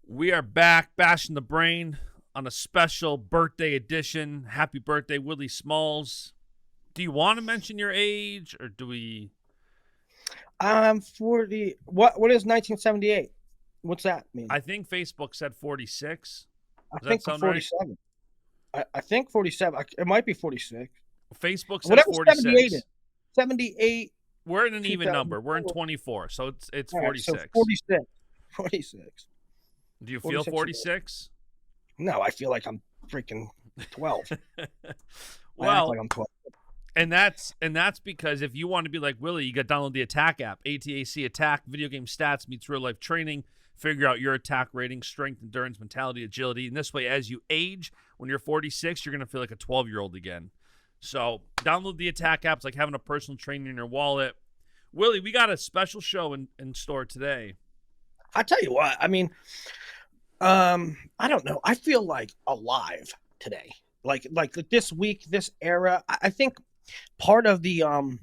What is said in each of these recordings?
We are back, bashing the brain on a special birthday edition. Happy birthday, Willie Smalls. Do you want to mention your age, or do we? I'm 40. What is 1978? What's that mean? I think Facebook said 46. I Does that think I'm sound right? 47. I think 47. It might be 46. Facebook says Whatever 78 is. 46. 78. We're in an even number. We're in 2004. 24, so it's All right, so 46. 46. 46. Do you feel 46? No, I feel like I'm freaking 12. Well, like I'm 12. And that's because if you want to be like Willie, you got to download the Attack app. ATAC Attack, video game stats meets real life training. Figure out your attack rating, strength, endurance, mentality, agility. And this way, as you age, when you're 46, you're going to feel like a 12-year-old again. So download the Attack app. It's like having a personal trainer in your wallet. Willie, we got a special show in store today. I tell you what, I mean, I don't know. I feel like alive today. Like this week, this era. I think part of the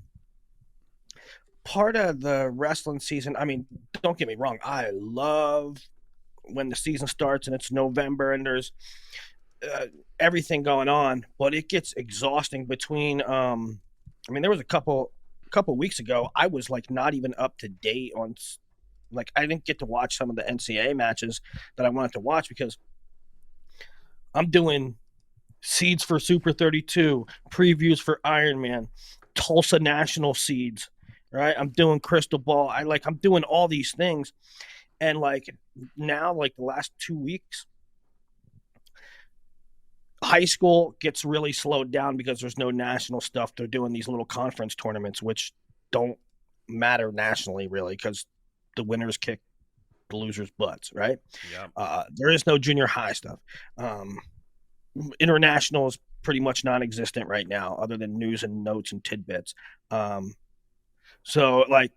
wrestling season. I mean, don't get me wrong. I love when the season starts and it's November and there's everything going on, but it gets exhausting between. I mean, there was a couple weeks ago. I was like not even up to date on. Like I didn't get to watch some of the NCAA matches that I wanted to watch because I'm doing seeds for Super 32, previews for Ironman, Tulsa National seeds, right? I'm doing Crystal Ball. I'm doing all these things. And like now, like the last 2 weeks, high school gets really slowed down because there's no national stuff. They're doing these little conference tournaments, which don't matter nationally really because the winners kick the losers' butts, right? Yeah. There is no junior high stuff. International is pretty much non-existent right now, other than news and notes and tidbits. So, like,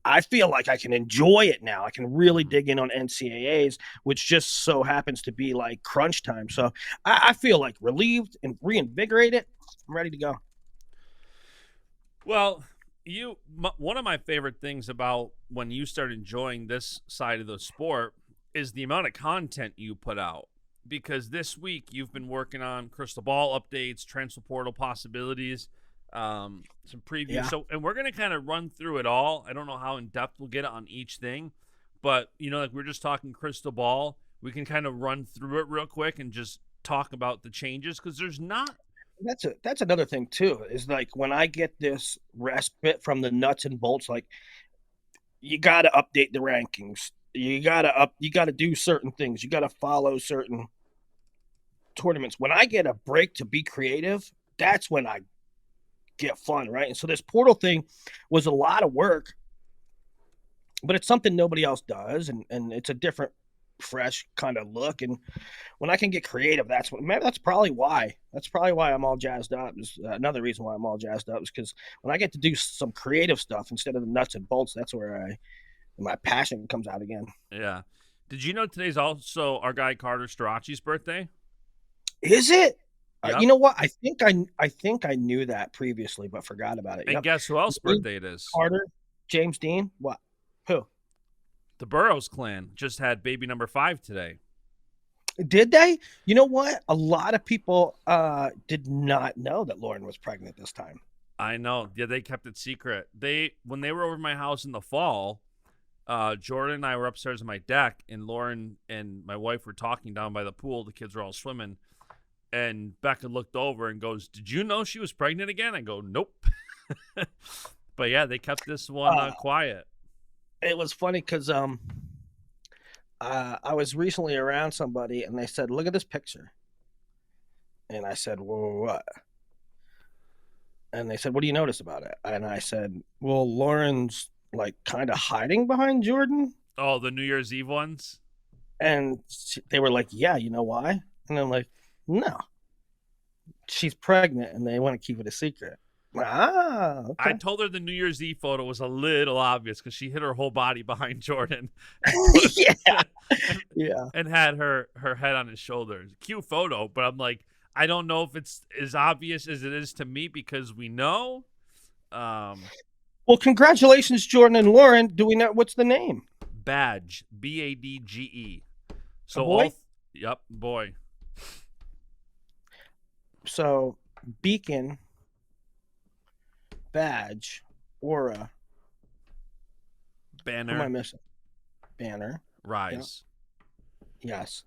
I feel like I can enjoy it now. I can really dig in on NCAAs, which just so happens to be like crunch time. So I feel like relieved and reinvigorated. I'm ready to go. Well, one of my favorite things about when you start enjoying this side of the sport is the amount of content you put out. Because this week you've been working on crystal ball updates, transfer portal possibilities, some previews. Yeah. So, and we're going to kind of run through it all. I don't know how in depth we'll get on each thing, but like we're just talking crystal ball. We can kind of run through it real quick and just talk about the changes because there's not. That's another thing too, is like when I get this respite from the nuts and bolts, like you got to update the rankings. You got to do certain things. You got to follow certain tournaments. When I get a break to be creative, that's when I get fun, right? And so this portal thing was a lot of work, but it's something nobody else does, and it's a different fresh kind of look. And when I can get creative, that's probably why I'm all jazzed up. Is another reason why I'm all jazzed up is because when I get to do some creative stuff instead of the nuts and bolts, that's where my passion comes out again. Yeah. Did you know today's also our guy Carter Strachey's birthday? Is it? Yep. You know what? I think I knew that previously, but forgot about it. And guess who else's birthday it is? Carter, James Dean. What? Who? The Burroughs clan just had baby number 5 today. Did they? You know what? A lot of people did not know that Lauren was pregnant this time. I know. Yeah, they kept it secret. When they were over my house in the fall, Jordan and I were upstairs on my deck, and Lauren and my wife were talking down by the pool. The kids were all swimming, and Becca looked over and goes, "Did you know she was pregnant again?" I go, "Nope." But yeah, they kept this one quiet. It was funny because I was recently around somebody and they said, "Look at this picture," and I said, "Well, what?" And they said, "What do you notice about it?" And I said, "Well, Lauren's like kind of hiding behind Jordan." Oh, the New Year's Eve ones? And they were like, "Yeah, you know why?" And I'm like, "No, she's pregnant and they want to keep it a secret." Okay. I told her the New Year's Eve photo was a little obvious because she hid her whole body behind Jordan. Yeah. And had her head on his shoulders. Cute photo, but I'm like, I don't know if it's as obvious as it is to me because we know. Well, congratulations, Jordan and Lauren. Do we know what's the name? Badge, Badge. A So boy? yep, boy. So Beacon, Badge, Aura. Who am I Banner, missing? Banner. Yeah. Rise. Yes.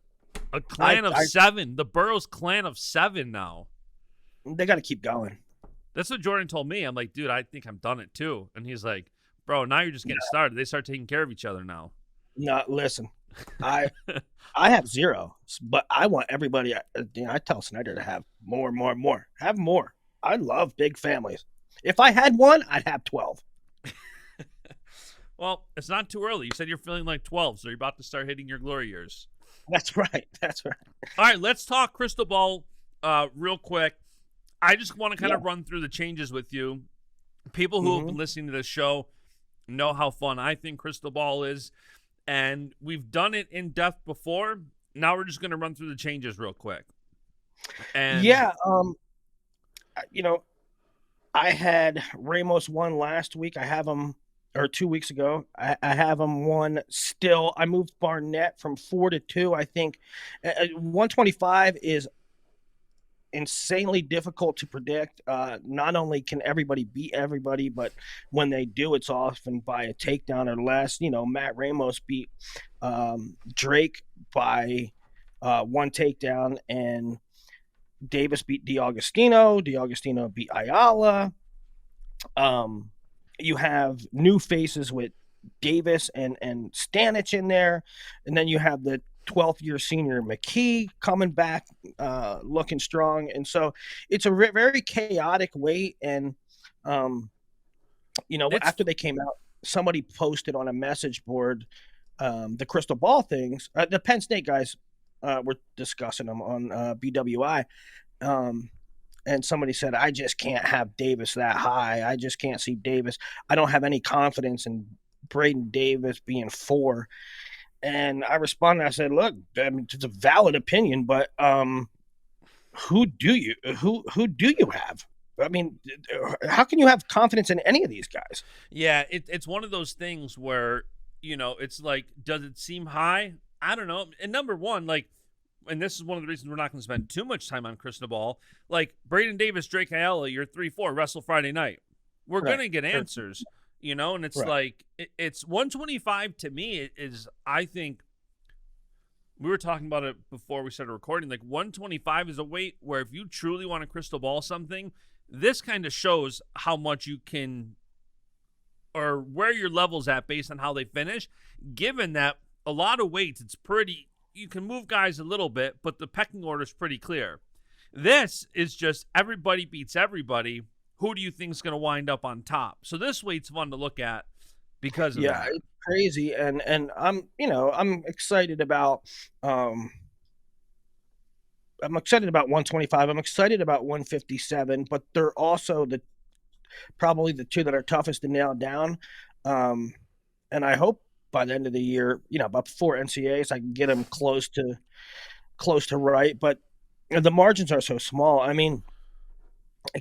A I, clan of I 7. The Burrows clan of 7 now. They got to keep going. That's what Jordan told me. I'm like, dude, I think I'm done it too. And he's like, bro, now you're just getting started. They start taking care of each other now. No, listen. I I have zero, but I want everybody. I tell Snyder to have more, more, more. Have more. I love big families. If I had one, I'd have 12. Well, it's not too early. You said you're feeling like 12, so you're about to start hitting your glory years. That's right. That's right. All right, let's talk crystal ball real quick. I just want to kind Yeah. of run through the changes with you. People who have Mhm. been listening to this show know how fun I think crystal ball is, and we've done it in depth before. Now we're just going to run through the changes real quick. And Yeah. I had Ramos one last week. I have him, or 2 weeks ago. I have him one still. I moved Barnett from 4 to 2. I think 125 is insanely difficult to predict. Not only can everybody beat everybody, but when they do, it's often by a takedown or less. Matt Ramos beat Drake by one takedown, and Davis beat DiAugustino. DiAugustino beat Ayala. You have new faces with Davis and Stanich in there, and then you have the 12th year senior McKee coming back, looking strong, and so it's a very chaotic weight. And it's after they came out, somebody posted on a message board the crystal ball things. The Penn State guys were discussing them on BWI. And somebody said, I just can't have Davis that high. I just can't see Davis. I don't have any confidence in Braden Davis being 4. And I responded, I said, look, it's a valid opinion, but who do you have? I mean, how can you have confidence in any of these guys? Yeah, it's one of those things where, it's like, does it seem high? I don't know. And number one, like, and this is one of the reasons we're not going to spend too much time on crystal ball. Like, Braden Davis, Drake Ayala, you're 3-4, wrestle Friday night. We're Right. going to get answers, and it's Right. like, it's 125 to me is, I think, we were talking about it before we started recording. Like, 125 is a weight where if you truly want to crystal ball something, this kind of shows how much you can, or where your level's at based on how they finish, given that a lot of weights, it's pretty, you can move guys a little bit, but the pecking order is pretty clear. This is just everybody beats everybody. Who do you think is going to wind up on top? So this weight's fun to look at because of that. It's crazy, and I'm excited about I'm excited about 125. I'm excited about 157, but they're also probably the two that are toughest to nail down. And I hope by the end of the year, before NCAAs, I can get them close to right. But the margins are so small. I mean,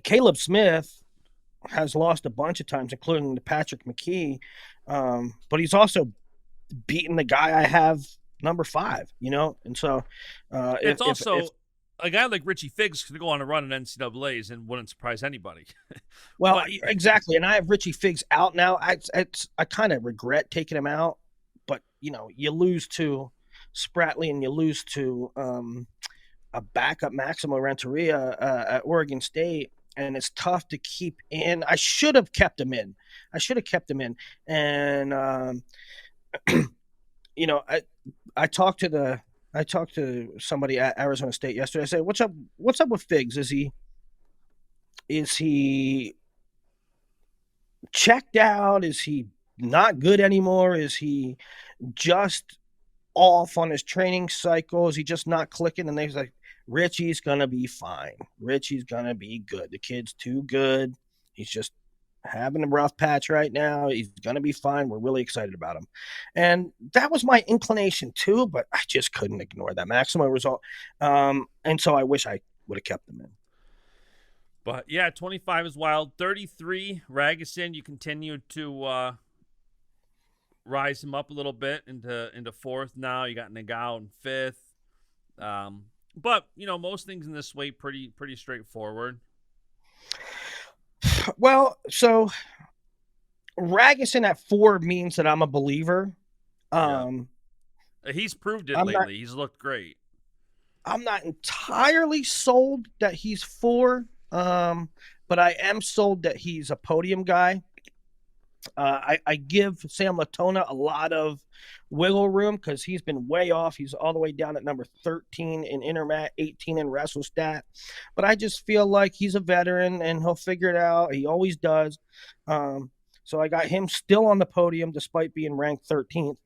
Caleb Smith has lost a bunch of times, including to Patrick McKee. But he's also beaten the guy I have number 5, and so it's also a guy like Richie Figs could go on a run in NCAAs and wouldn't surprise anybody. Well, exactly. And I have Richie Figs out now. I kind of regret taking him out, but you lose to Spratley and you lose to a backup Maximo Renteria at Oregon State, and it's tough to keep in. I should have kept him in. And I talked to somebody at Arizona State yesterday. I said, "What's up with Figs? Is he checked out? Is he not good anymore? Is he just off on his training cycle? Is he just not clicking?" And they was like, "Richie's gonna be fine. Richie's gonna be good. The kid's too good. He's just having a rough patch right now. He's gonna be fine. We're really excited about him." And that was my inclination too, but I just couldn't ignore that Maximo result. And so I wish I would have kept him in. But yeah, 25 is wild. 33, Ragusan, you continue to rise him up a little bit into fourth now. You got Nagao in fifth. But most things in this weight pretty straightforward. Well, so Ragusin at 4 means that I'm a believer. Yeah. He's proved it I'm not lately. He's looked great. I'm not entirely sold that he's 4, but I am sold that he's a podium guy. I give Sam Latona a lot of wiggle room because he's been way off. He's all the way down at number 13 in Intermat, 18 in WrestleStat. But I just feel like he's a veteran and he'll figure it out. He always does. So I got him still on the podium despite being ranked 13th.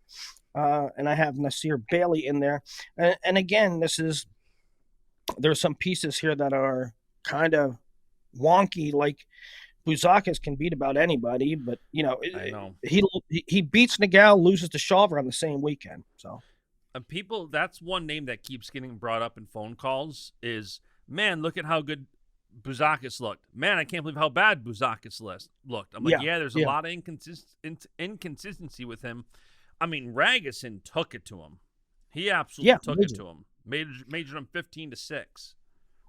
And I have Nasir Bailey in there. And again, there's some pieces here that are kind of wonky, like Buzakis can beat about anybody, but I know. he beats Nagel, loses to Shawver on the same weekend. So that's one name that keeps getting brought up in phone calls is, man, look at how good Buzakis looked. Man, I can't believe how bad Buzakis looked. I'm like, there's a lot of inconsistency with him. I mean, Ragusin took it to him. He absolutely took it to him. Majored him 15-6.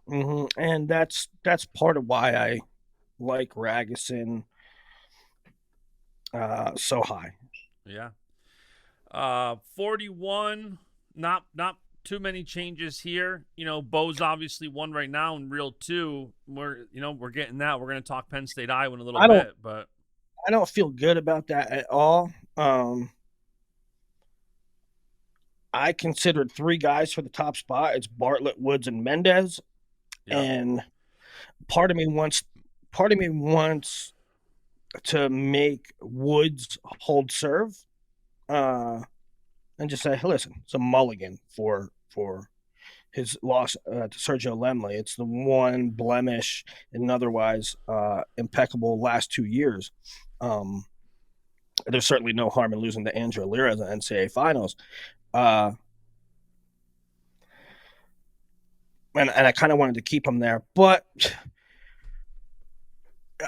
Mm-hmm. And that's part of why I like Ragusin so high. Yeah. 41, not too many changes here. Bo's obviously one right now in Reel 2. We're getting that. We're going to talk Penn State, Iowa in a little bit, but I don't feel good about that at all. I considered 3 guys for the top spot. It's Bartlett, Woods, and Mendez. Yep. And part of me wants to make Woods hold serve, and just say, hey, listen, it's a mulligan for his loss to Sergio Lemley. It's the one blemish in an otherwise impeccable last 2 years. There's certainly no harm in losing to Andrew Lira in the NCAA finals. And I kind of wanted to keep him there, but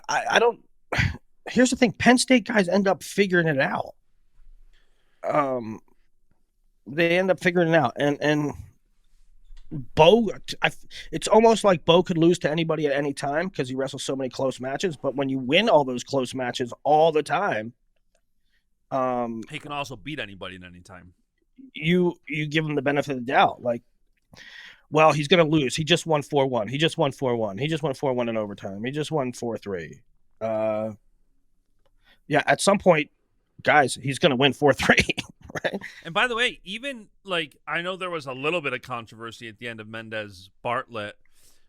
I don't. Here's the thing: Penn State guys end up figuring it out. They end up figuring it out, and Bo. It's almost like Bo could lose to anybody at any time because he wrestles so many close matches. But when you win all those close matches all the time, he can also beat anybody at any time. You give him the benefit of the doubt, like, well, he's going to lose. He just won 4-1. He just won 4-1. He just won 4-1 in overtime. He just won 4-3. Yeah, at some point, guys, he's going to win 4-3, right? And by the way, even like I know there was a little bit of controversy at the end of Mendez Bartlett,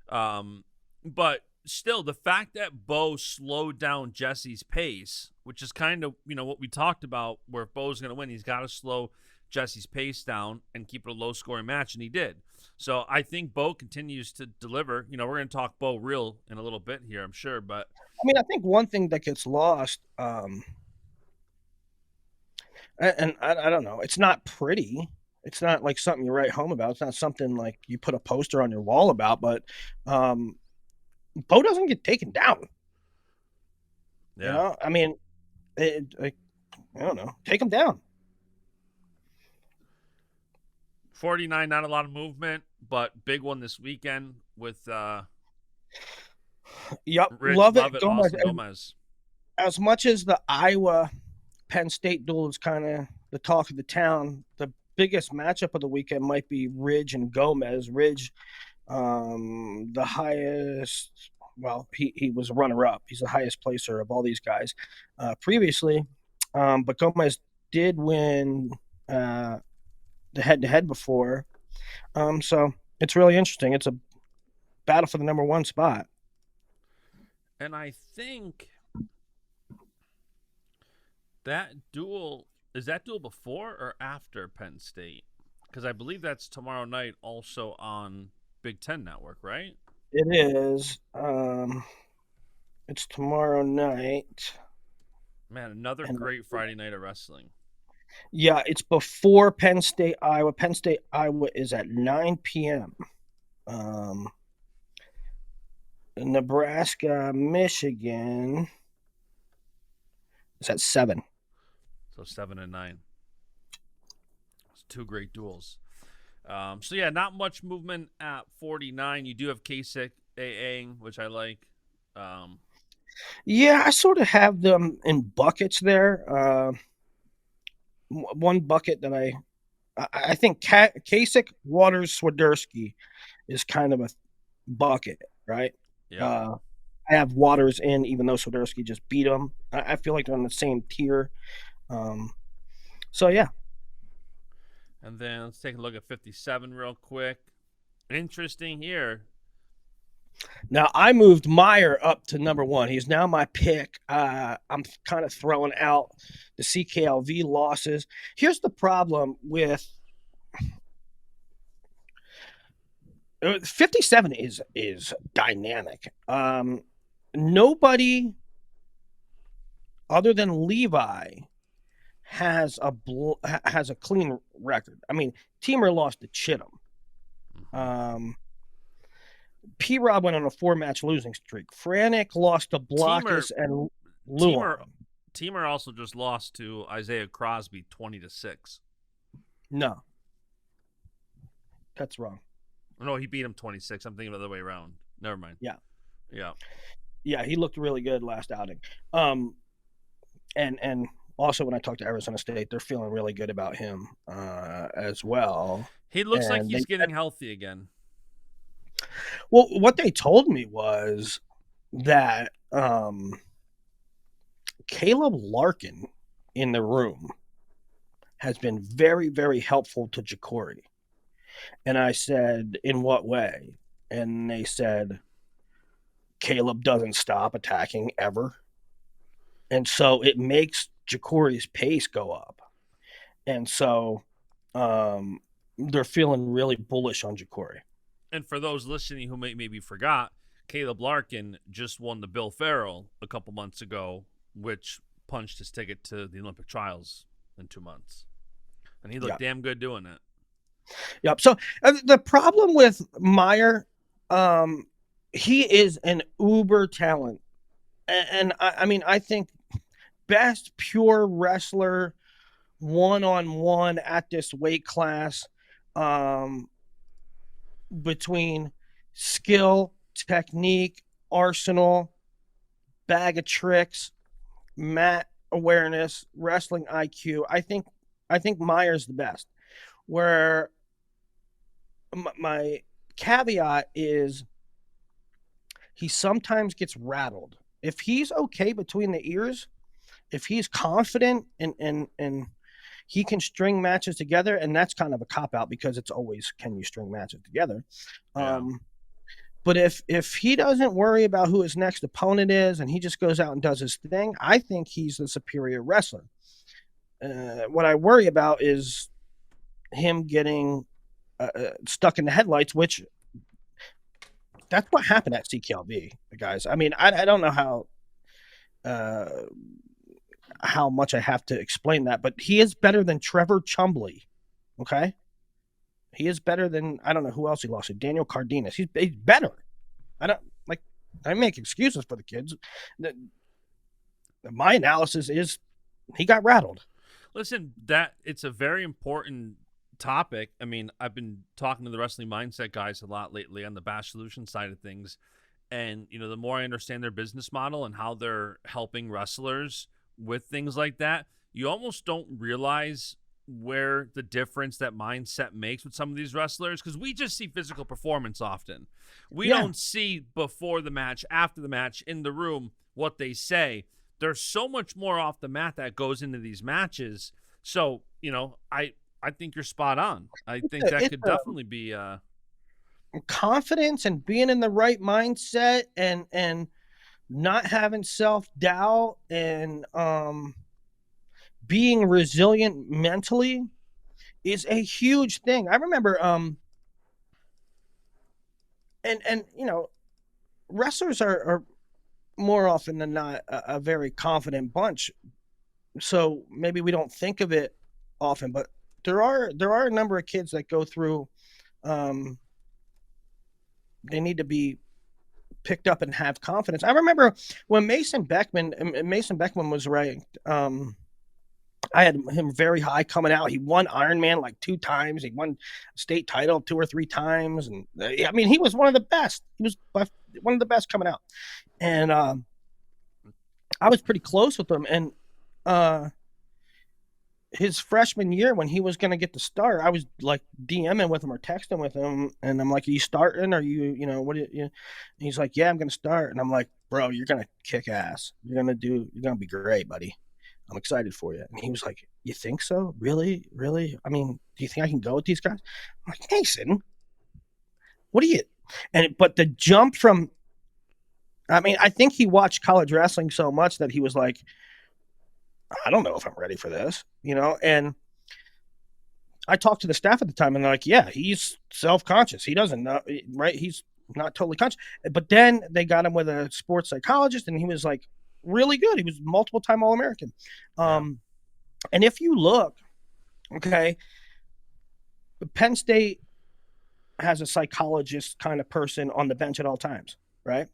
but still, the fact that Bo slowed down Jesse's pace, which is kind of what we talked about, where if Bo's going to win, he's got to slow Jesse's pace down and keep it a low-scoring match, and he did. So I think Bo continues to deliver. We're going to talk Bo real in a little bit here, I'm sure. But I mean, I think one thing that gets lost, and I don't know, it's not pretty. It's not like something you write home about. It's not something like you put a poster on your wall about. But Bo doesn't get taken down. Yeah. I mean, I don't know, take him down. 49, not a lot of movement, but big one this weekend with Rich Lovett Gomez. As much as the Iowa Penn State duel is kind of the talk of the town, the biggest matchup of the weekend might be Ridge and Gomez. Ridge, the highest, well, he was a runner-up. He's the highest placer of all these guys previously, but Gomez did win the head-to-head before. So it's really interesting. It's a battle for the number 1 spot. And I think that duel before or after Penn State? Because I believe that's tomorrow night also on Big Ten Network, right? It is. It's tomorrow night. Man, another great Friday night of wrestling. Yeah, it's before Penn State, Iowa. Penn State, Iowa is at 9 p.m. Nebraska, Michigan is at 7. So So 7 and 9. It's two great duels. So yeah, not much movement at 49. You do have Kasich AAing, which I like. Yeah, I sort of have them in buckets there. One bucket that I think Kasich, Waters, Swiderski is kind of a bucket, right? Yeah. I have Waters in, even though Swiderski just beat him. I feel like they're on the same tier. So yeah. And then let's take a look at 57 real quick. Interesting here. Now I moved Meyer up to number 1. He's now my pick. I'm kind of throwing out the CKLV losses. Here's the problem with 57 is dynamic. Nobody other than Levi has a clean record. I mean, Teamer lost to Chittum. P-Rob went on a 4-match losing streak. Franek lost to Blockus and Luan. Teamer also just lost to Isaiah Crosby 20-6. No. That's wrong. No, he beat him 26. I'm thinking of the other way around. Never mind. Yeah. Yeah, he looked really good last outing. And also when I talked to Arizona State, they're feeling really good about him as well. He looks like he's getting healthy again. Well, what they told me was that Caleb Larkin in the room has been very, very helpful to Jacory. And I said, in what way? And they said, Caleb doesn't stop attacking ever. And so it makes Jacory's pace go up. And so they're feeling really bullish on Jacory. And for those listening who maybe forgot, Caleb Larkin just won the Bill Farrell a couple months ago, which punched his ticket to the Olympic trials in 2 months. And he looked damn good doing it. Yep. So the problem with Meyer, he is an uber talent. And I mean, I think best pure wrestler one-on-one at this weight class, between skill, technique, arsenal, bag of tricks, mat awareness, wrestling IQ. I think Meyer's the best. Where my caveat is he sometimes gets rattled. If he's okay between the ears, if he's confident and he can string matches together, and that's kind of a cop-out because it's always, can you string matches together? Yeah. But if he doesn't worry about who his next opponent is and he just goes out and does his thing, I think he's the superior wrestler. What I worry about is him getting stuck in the headlights, which that's what happened at CKLV, guys. I mean, I don't know how much I have to explain that, but he is better than Trevor Chumbley. Okay. He is better than, I don't know who else he lost to, Daniel Cardenas. He's better. I make excuses for the kids. My analysis is he got rattled. Listen, it's a very important topic. I mean, I've been talking to the wrestling mindset guys a lot lately on the Basch Solutions side of things. And, the more I understand their business model and how they're helping wrestlers with things like that, you almost don't realize where the difference that mindset makes with some of these wrestlers, because we just see physical performance often. We don't see before the match, after the match, in the room, what they say. There's so much more off the mat that goes into these matches. So, I think you're spot on. I think that could definitely be confidence and being in the right mindset and not having self-doubt and being resilient mentally is a huge thing. I remember and wrestlers are more often than not a very confident bunch. So maybe we don't think of it often, but there are a number of kids that go through they need to be picked up and have confidence. I remember when Mason Beckman was ranked I had him very high coming out. He won Ironman like 2 times. He won state title 2 or 3 times, and I mean, he was one of the best. He was one of the best coming out, and I was pretty close with him. And his freshman year, when he was going to get the start, I was like DMing with him or texting with him, and I'm like, "Are you starting? Are you, what? And he's like, "Yeah, I'm going to start." And I'm like, "Bro, you're going to kick ass. You're going to be great, buddy. I'm excited for you." And he was like, "You think so? Really? Really? I mean, do you think I can go with these guys?" I'm like, "Mason, what are you?" But the jump from, I mean, I think he watched college wrestling so much that he was like, "I don't know if I'm ready for this," And I talked to the staff at the time, and they're like, "Yeah, he's self-conscious. He doesn't know, right? He's not totally conscious." But then they got him with a sports psychologist, and he was like really good. He was multiple-time All-American. And if you look, okay, Penn State has a psychologist kind of person on the bench at all times, right?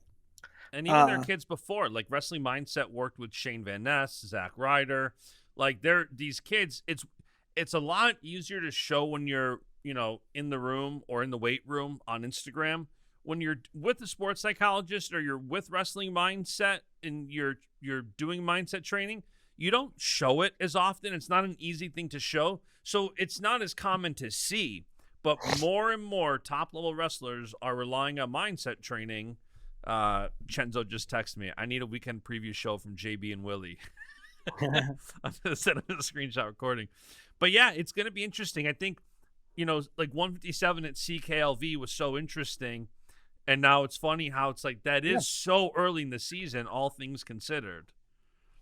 And even their kids before, like Wrestling Mindset worked with Shane Van Ness, Zach Ryder. Like these kids, it's a lot easier to show when you're, in the room or in the weight room on Instagram. When you're with a sports psychologist or you're with Wrestling Mindset and you're doing mindset training, you don't show it as often. It's not an easy thing to show. So it's not as common to see. But more and more top-level wrestlers are relying on mindset training. Chenzo just texted me, "I need a weekend preview show from JB and Willie." I'm going to send him a screenshot recording. But yeah, it's going to be interesting. I think, like 157 at CKLV was so interesting. And now it's funny how it's like that is so early in the season, all things considered.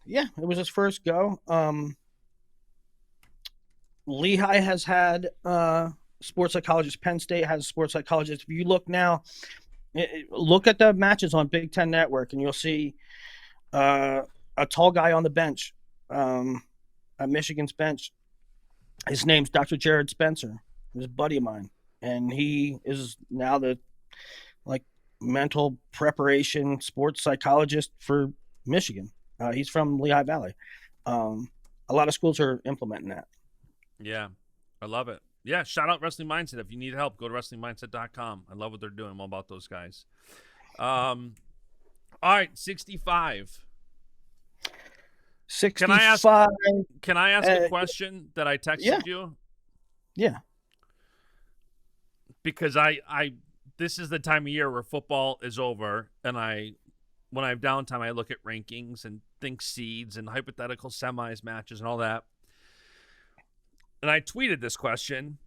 Yeah, it was his first go. Lehigh has had sports psychologist. Penn State has a sports psychologist. If you look now, look at the matches on Big Ten Network, and you'll see a tall guy on the bench, at Michigan's bench. His name's Dr. Jared Spencer. He's a buddy of mine, and he is now the mental preparation sports psychologist for Michigan. He's from Lehigh Valley. A lot of schools are implementing that. Yeah, I love it. Yeah, shout out Wrestling Mindset. If you need help, go to WrestlingMindset.com. I love what they're doing. I'm all about those guys. All right, 65. 65. Can I ask a question that I texted you? Yeah. Because this is the time of year where football is over, and when I have downtime, I look at rankings and think seeds and hypothetical semis matches and all that. And I tweeted this question.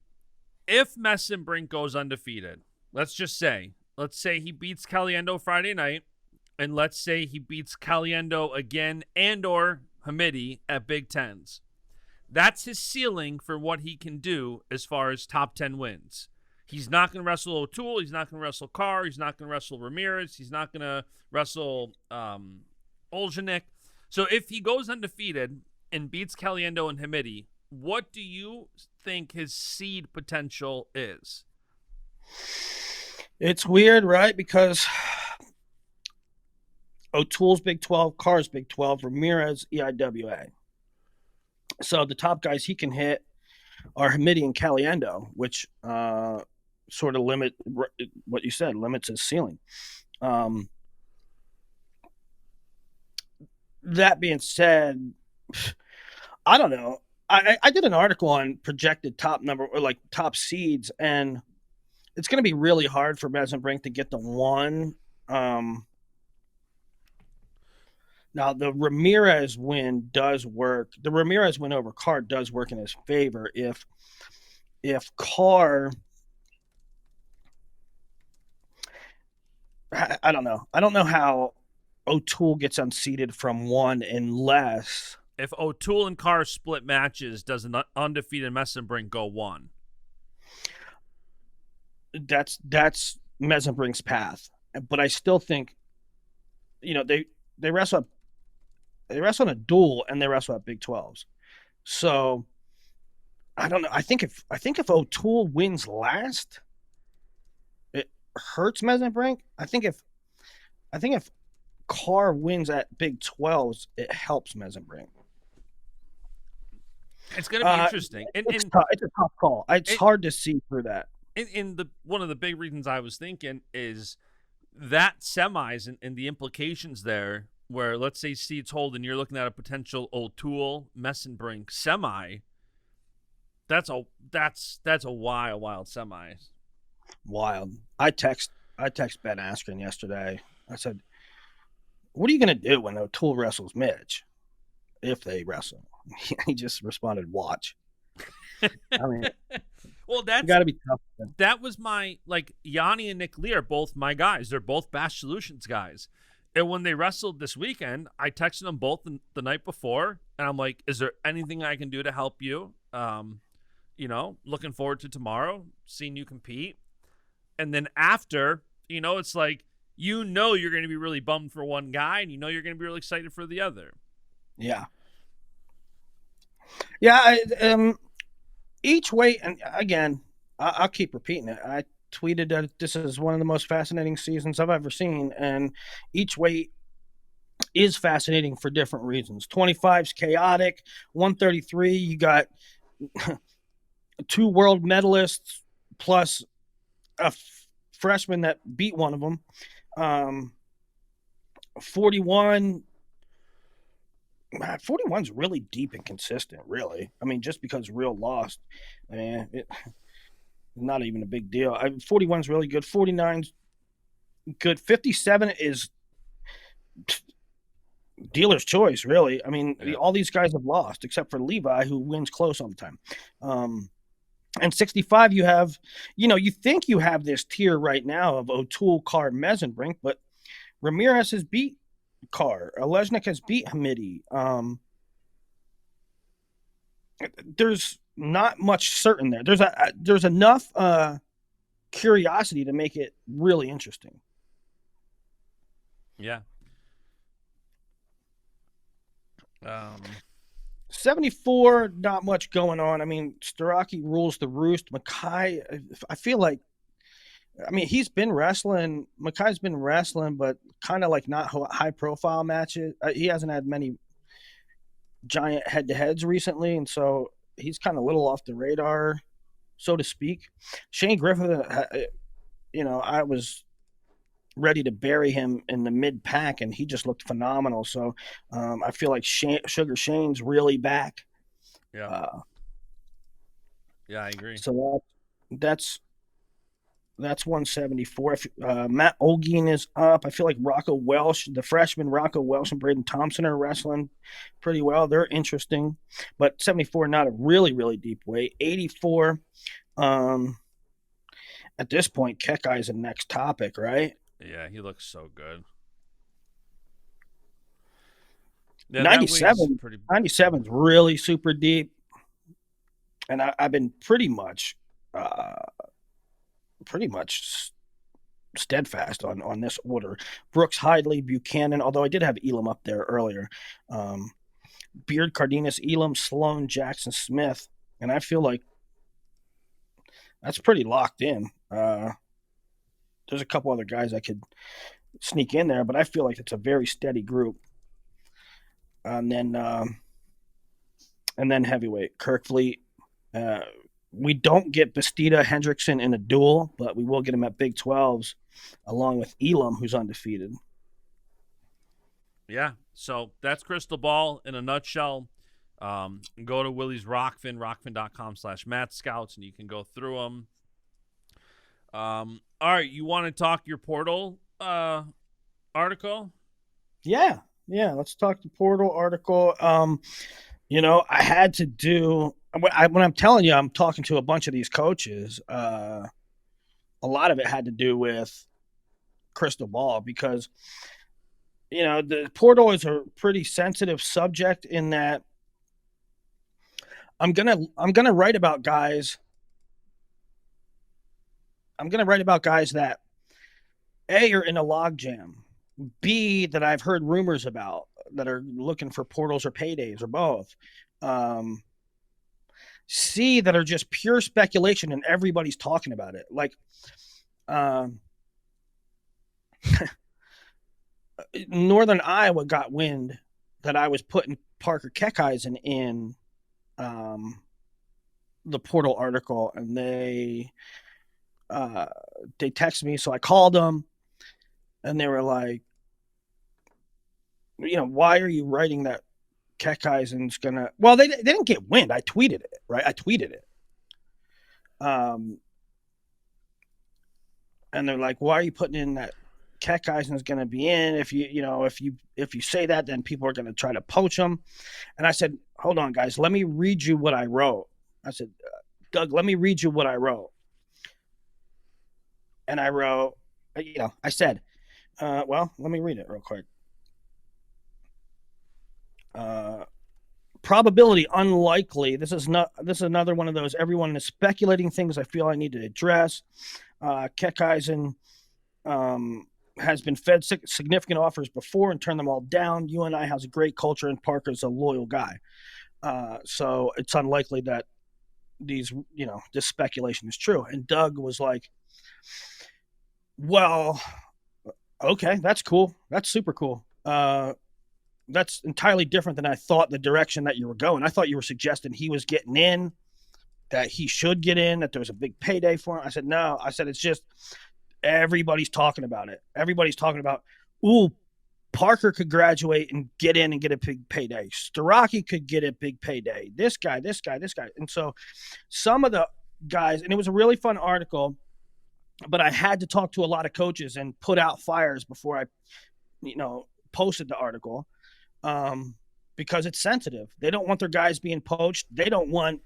If Messenbrink goes undefeated, let's say he beats Caliendo Friday night, and let's say he beats Caliendo again and or Hamidi at Big Tens. That's his ceiling for what he can do as far as top 10 wins. He's not going to wrestle O'Toole. He's not going to wrestle Carr. He's not going to wrestle Ramirez. He's not going to wrestle Oljanik. So if he goes undefeated and beats Caliendo and Hamidi, what do you think his seed potential is? It's weird, right? Because O'Toole's Big 12, Carr's Big 12, Ramirez, EIWA. So the top guys he can hit are Hamidi and Caliendo, which sort of limit what you said, limits his ceiling. That being said, I don't know. I did an article on projected top number or top seeds, and it's going to be really hard for Messenbrink to get the one. Now, the Ramirez win does work. The Ramirez win over Carr does work in his favor. If Carr, I don't know. I don't know how O'Toole gets unseated from one unless... If O'Toole and Carr split matches, does an undefeated Messenbrink go one? That's Messenbrink's path. But I still think, they wrestle in a duel and they wrestle at Big 12s. So I don't know. I think if O'Toole wins last, it hurts Messenbrink. I think if Carr wins at Big 12s, it helps Messenbrink. It's going to be interesting. It's a tough call. It's hard to see through that. In the one of the big reasons I was thinking is that semis and the implications there, where let's say seats hold and you're looking at a potential O'Toole Messenbrink semi. That's a wild semi. Wild. I text Ben Askren yesterday. I said, "What are you going to do when O'Toole wrestles Mitch? If they wrestle?" He just responded, "Watch." I mean, well, that's got to be tough. That was my, like, Yanni and Nick Lee are both my guys. They're both Basch Solutions guys. And when they wrestled this weekend, I texted them both the night before, and I'm like, "Is there anything I can do to help you? Looking forward to tomorrow, seeing you compete." And then after, it's like, you're going to be really bummed for one guy, and you're going to be really excited for the other. Yeah. Yeah. Each weight, and again, I'll keep repeating it. I tweeted that this is one of the most fascinating seasons I've ever seen, and each weight is fascinating for different reasons. 25's chaotic. 133, you got 2 world medalists plus a freshman that beat one of them. 41's really deep and consistent, really. I mean, just because Real lost, it's not even a big deal. 41's really good. 49's good. 57 is dealer's choice, really. I mean, all these guys have lost except for Levi, who wins close all the time. And 65, you have, you think you have this tier right now of O'Toole, Carr, Messenbrink, but Ramirez has beat Carr. Olesnik has beat Hamidi. There's not much certain there. There's enough curiosity to make it really interesting. Yeah. 74, not much going on. I mean, Starocki rules the roost. Mackay, I feel like, he's been wrestling. Mackay's been wrestling, but kind of like not high-profile matches. He hasn't had many giant head-to-heads recently, and so he's kind of a little off the radar, so to speak. Shane Griffith, I was ready to bury him in the mid-pack, and he just looked phenomenal. So I feel like Sugar Shane's really back. Yeah. I agree. So that's 174. Matt Olgin is up. I feel like Rocco Welsh, the freshman Rocco Welsh and Braden Thompson are wrestling pretty well. They're interesting. But 74, not a really, really deep weight. 84, at this point, Kekai is the next topic, right? Yeah, he looks so good. Yeah, 97's really super deep. And I've been pretty much steadfast on this order. Brooks, Hidley, Buchanan, although I did have Elam up there earlier. Beard, Cardenas, Elam, Sloan, Jackson, Smith. And I feel like that's pretty locked in. There's a couple other guys I could sneak in there, but I feel like it's a very steady group. And then heavyweight, Kirkfleet. We don't get Bastida Hendrickson in a duel, but we will get him at Big 12s, along with Elam, who's undefeated. Yeah, so that's Crystal Ball in a nutshell. Go to Willie's Rokfin, rokfin.com/Matt Scouts, and you can go through them. All right, you want to talk your portal article? Yeah, let's talk the portal article. I had to do when I'm telling you, I'm talking to a bunch of these coaches. A lot of it had to do with Crystal Ball because, the portal is a pretty sensitive subject in that I'm gonna write about guys. I'm gonna write about guys that A, are in a logjam, B, that I've heard rumors about that are looking for portals or paydays or both. C, that are just pure speculation and everybody's talking about it. Like, Northern Iowa got wind that I was putting Parker Keckeisen in um, the portal article, and they texted me, so I called them, and they were like, why are you writing that Kekaisen's gonna? Well, they didn't get wind. I tweeted it, right? I tweeted it. And they're like, why are you putting in that Kekaisen's going to be in? If you say that, then people are going to try to poach him. And I said, hold on, guys, let me read you what I wrote. I said, Doug, let me read you what I wrote. And I wrote, I said, well, let me read it real quick. Probability unlikely. This is another one of those. Everyone is speculating things I feel I need to address. Kekkaisen has been fed significant offers before and turned them all down. UNI has a great culture, and Parker's a loyal guy. So it's unlikely that this speculation is true. And Doug was like, well, okay, that's cool. That's super cool. That's entirely different than I thought the direction that you were going. I thought you were suggesting he was getting in, that he should get in, that there was a big payday for him. I said, no. I said, it's just everybody's talking about it. Everybody's talking about, ooh, Parker could graduate and get in and get a big payday. Starocki could get a big payday. This guy. And so some of the guys, and it was a really fun article, but I had to talk to a lot of coaches and put out fires before I, posted the article. Because it's sensitive. They don't want their guys being poached. They don't want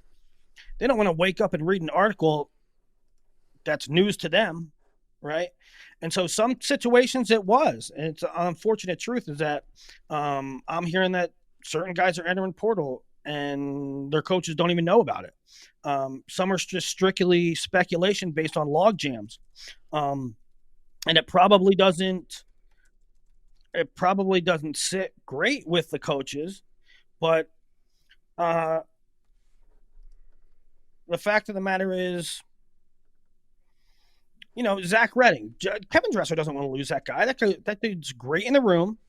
to wake up and read an article that's news to them, right? And so some situations it was. And it's an unfortunate truth is that I'm hearing that certain guys are entering portal and their coaches don't even know about it. Some are just strictly speculation based on log jams. And it probably doesn't sit great with the coaches, but the fact of the matter is, Zach Redding, Kevin Dresser doesn't want to lose that guy. That dude's great in the room.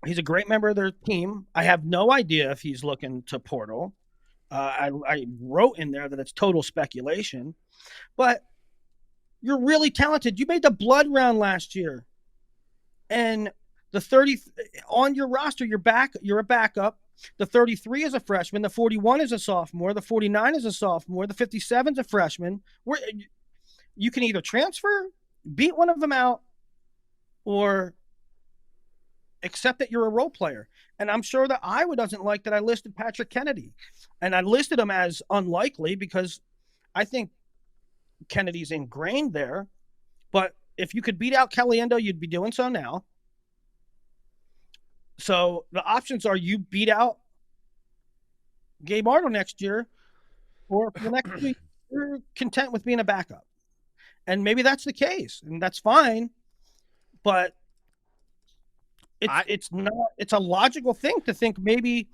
He's a great member of their team. I have no idea if he's looking to portal. I wrote in there that it's total speculation, but you're really talented. You made the blood round last year. And the 30 on your roster, you're a backup. The 33 is a freshman. The 41 is a sophomore. The 49 is a sophomore. The 57 is a freshman. You can either transfer, beat one of them out, or accept that you're a role player. And I'm sure that Iowa doesn't like that I listed Patrick Kennedy. And I listed him as unlikely because I think Kennedy's ingrained there. But if you could beat out Caliendo, you'd be doing so now. So the options are you beat out Gabe Arnold next year, or for the next week, you're content with being a backup. And maybe that's the case, and that's fine. But it's a logical thing to think maybe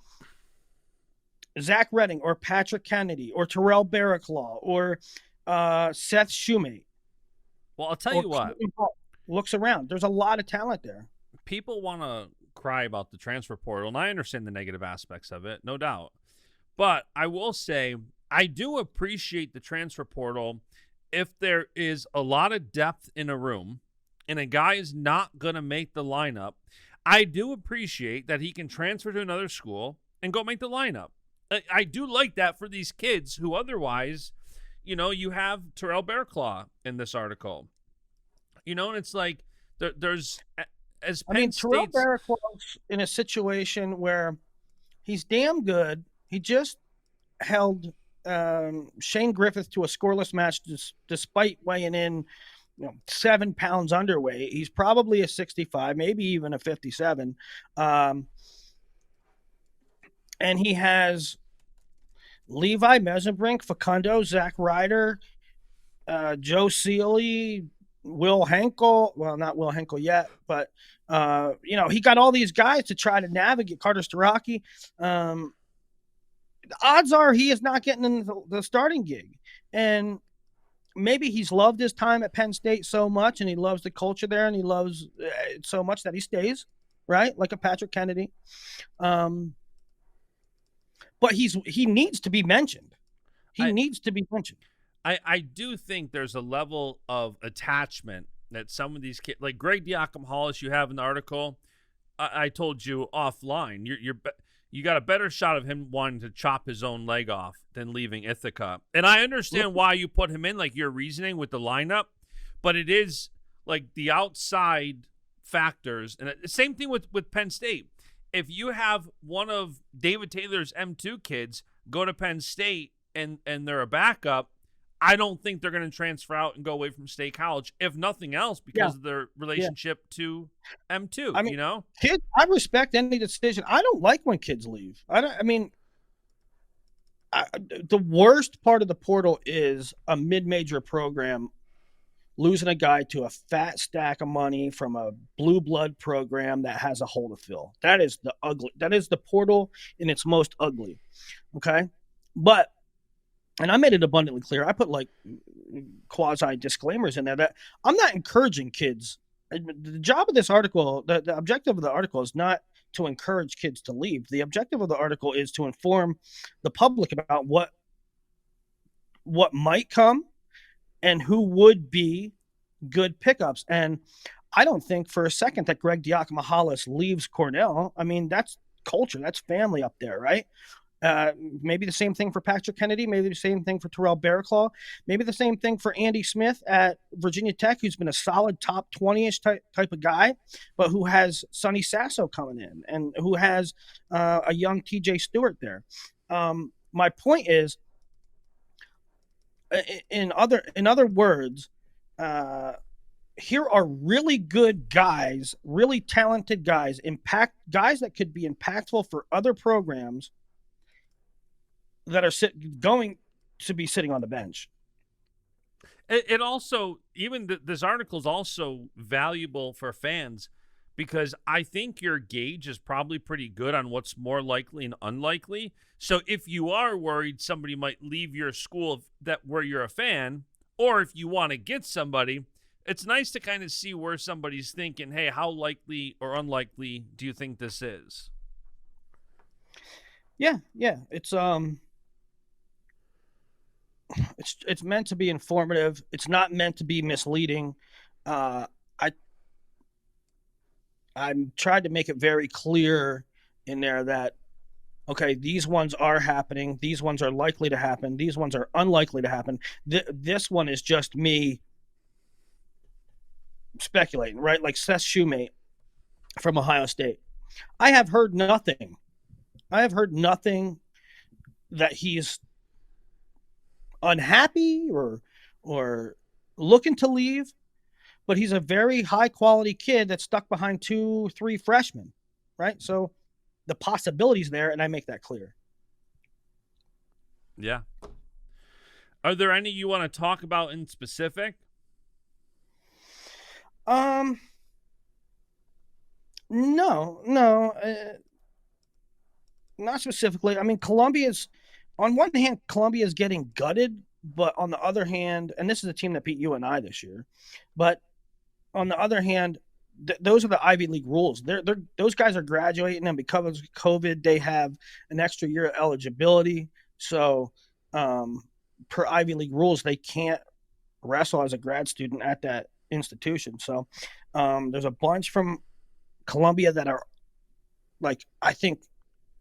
Zach Redding or Patrick Kennedy or Terrell Barraclaw or Seth Shumate. Well, I'll tell you what. Looks around. There's a lot of talent there. People want to cry about the transfer portal, and I understand the negative aspects of it, no doubt. But I will say I do appreciate the transfer portal if there is a lot of depth in a room and a guy is not going to make the lineup. I do appreciate that he can transfer to another school and go make the lineup. I do like that for these kids who otherwise, you have Terrell Bearclaw in this article. And it's like there's as Penn Terrell Bearclaw's in a situation where he's damn good. He just held Shane Griffith to a scoreless match despite weighing in 7 pounds underweight. He's probably a 65, maybe even a 57. And he has Levi Mesenbrink, Facundo, Zach Ryder, Joe Seeley, Will Henkel. Well, not Will Henkel yet, but he got all these guys to try to navigate. Carter Starocki. The odds are he is not getting in the starting gig, and maybe he's loved his time at Penn State so much, and he loves the culture there, and he loves it so much that he stays, right? Like a Patrick Kennedy. but he needs to be mentioned. He I needs to be mentioned. I do think there's a level of attachment that some of these kids, like Greg Diakom Hollis, you have in the article. I told you offline, you got a better shot of him wanting to chop his own leg off than leaving Ithaca. And I understand why you put him in, like your reasoning with the lineup, but it is like the outside factors. And the same thing with Penn State. If you have one of David Taylor's M2 kids go to Penn State and they're a backup, I don't think they're going to transfer out and go away from State College, if nothing else, because of their relationship to M2. I mean, kids, I respect any decision. I don't like when kids leave. The worst part of the portal is a mid-major program losing a guy to a fat stack of money from a blue blood program that has a hole to fill. That is the portal in its most ugly. Okay. But, and I made it abundantly clear, I put like quasi disclaimers in there that I'm not encouraging kids. The job of this article, the objective of the article is not to encourage kids to leave. The objective of the article is to inform the public about what might come and who would be good pickups. And I don't think for a second that Greg Diakom Hollis leaves Cornell. I mean, that's culture. That's family up there, right? Maybe the same thing for Patrick Kennedy. Maybe the same thing for Terrell Barraclaw. Maybe the same thing for Andy Smith at Virginia Tech, who's been a solid top 20-ish type of guy, but who has Sonny Sasso coming in and who has a young TJ Stewart there. My point is, in other words, here are really good guys, really talented guys, guys that could be impactful for other programs that are going to be sitting on the bench. It also, even this article is also valuable for fans because I think your gauge is probably pretty good on what's more likely and unlikely. So if you are worried somebody might leave your school where you're a fan, or if you want to get somebody, it's nice to kind of see where somebody's thinking, hey, how likely or unlikely do you think this is? Yeah. It's meant to be informative. It's not meant to be misleading. I'm tried to make it very clear in there that, okay, these ones are happening. These ones are likely to happen. These ones are unlikely to happen. This one is just me speculating, right? Like Seth Shoemate from Ohio State. I have heard nothing that he's unhappy or looking to leave, but he's a very high quality kid that's stuck behind 2-3 freshmen, right? So the possibilities there, and I make that clear. Yeah. Are there any you want to talk about in specific? No, not specifically. I mean, on one hand, Columbia is getting gutted, but on the other hand, and this is a team that beat UNI this year, but on the other hand, those are the Ivy League rules. Those guys are graduating, and because of COVID, they have an extra year of eligibility. So, per Ivy League rules, they can't wrestle as a grad student at that institution. So, there's a bunch from Columbia that are, like, I think,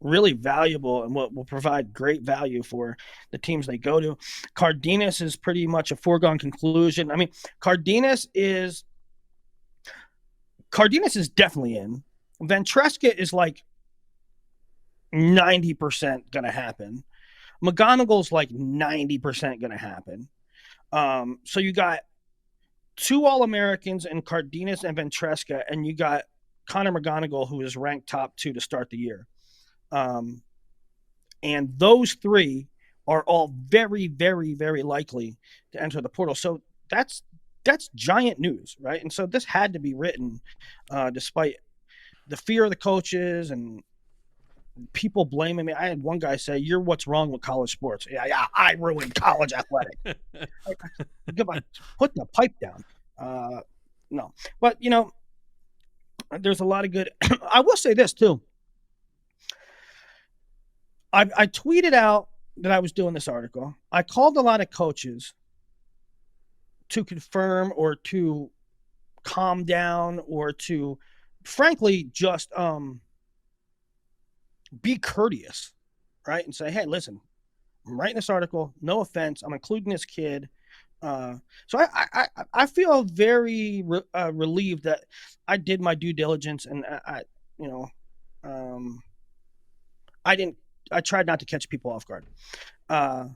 really valuable and will provide great value for the teams they go to. Cardenas is pretty much a foregone conclusion. I mean, Cardenas is definitely in. Ventresca is like 90% going to happen. McGonigal's like 90% going to happen. So you got 2 All-Americans in Cardenas and Ventresca, and you got Connor McGonigal, who is ranked top 2 to start the year. And those 3 are all very, very, very likely to enter the portal. So that's giant news, right? And so this had to be written, despite the fear of the coaches and people blaming me. I had one guy say, "You're what's wrong with college sports." Yeah, I ruined college athletics. Put the pipe down. No, but there's a lot of good. I will say this too. I tweeted out that I was doing this article. I called a lot of coaches to confirm or to calm down or to, frankly, just be courteous, right? And say, hey, listen, I'm writing this article. No offense, I'm including this kid. So I feel very relieved that I did my due diligence, and you know, um, I didn't. I tried not to catch people off guard. Uh,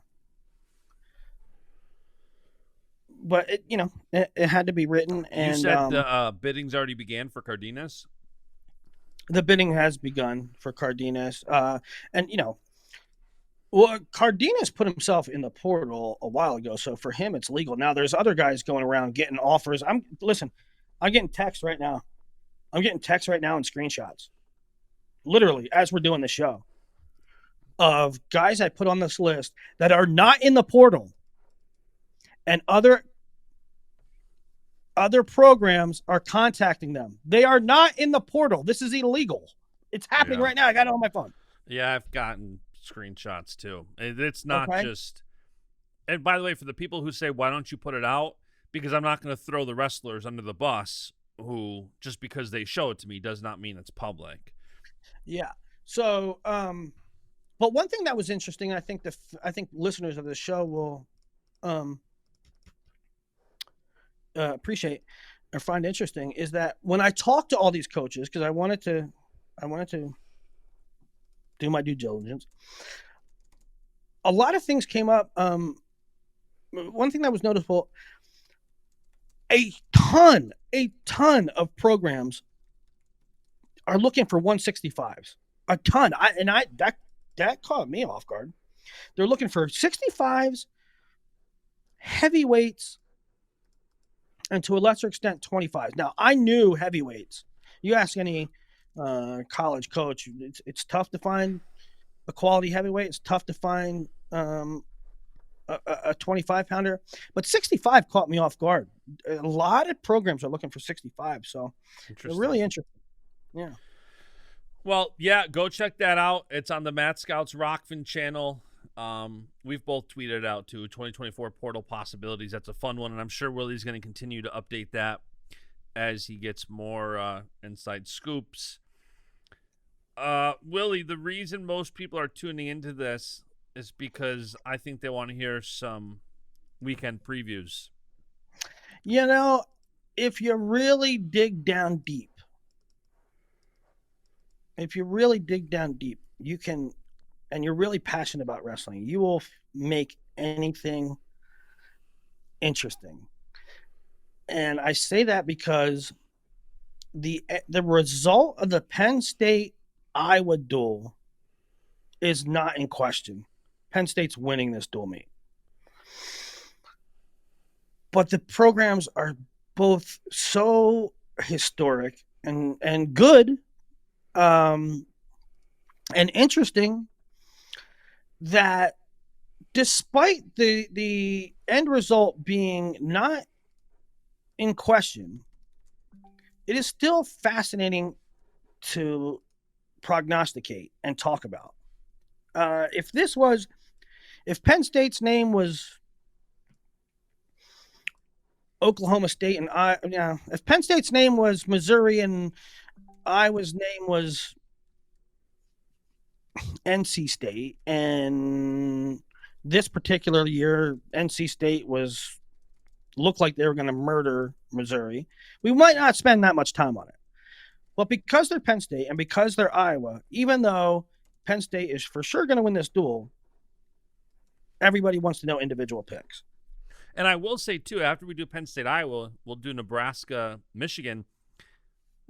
but it had to be written, You and said the bidding's already began for Cardenas. the bidding has begun for Cardenas. And well, Cardenas put himself in the portal a while ago, so for him it's legal. Now there's other guys going around getting offers. I'm getting texts right now. I'm getting texts right now and screenshots, literally as we're doing the show, of guys I put on this list that are not in the portal, and other programs are contacting them. They are not in the portal. This is illegal. It's happening right now. I got it on my phone. Yeah, I've gotten screenshots too. It's not Okay. just. And by the way, for the people who say, why don't you put it out? Because I'm not going to throw the wrestlers under the bus who, just because they show it to me, does not mean it's public. Yeah. So, but one thing that was interesting, I think listeners of the show will appreciate or find interesting, is that when I talked to all these coaches, because I wanted to do my due diligence, a lot of things came up. One thing that was noticeable: a ton of programs are looking for 165s. A ton. That caught me off guard. They're looking for 65s, heavyweights, and to a lesser extent 25s. Now, I knew heavyweights. You ask any college coach, it's tough to find a quality heavyweight. It's tough to find a 25 pounder, but 65 caught me off guard. A lot of programs are looking for 65, so they're really interesting. Yeah. Well, yeah, go check that out. It's on the Matt Scouts Rokfin channel. We've both tweeted it out too. 2024 portal possibilities. That's a fun one, and I'm sure Willie's going to continue to update that as he gets more inside scoops. Willie, the reason most people are tuning into this is because I think they want to hear some weekend previews. If you really dig down deep, you can, and you're really passionate about wrestling, you will make anything interesting. And I say that because the result of the Penn State Iowa duel is not in question. Penn State's winning this dual meet. But the programs are both so historic and good and interesting that despite the end result being not in question, it is still fascinating to prognosticate and talk about. If Penn State's name was Oklahoma State and if Penn State's name was Missouri and Iowa's name was NC State, and this particular year NC State looked like they were going to murder Missouri, we might not spend that much time on it. But because they're Penn State and because they're Iowa, even though Penn State is for sure going to win this duel, everybody wants to know individual picks. And I will say, too, after we do Penn State, Iowa, we'll do Nebraska, Michigan.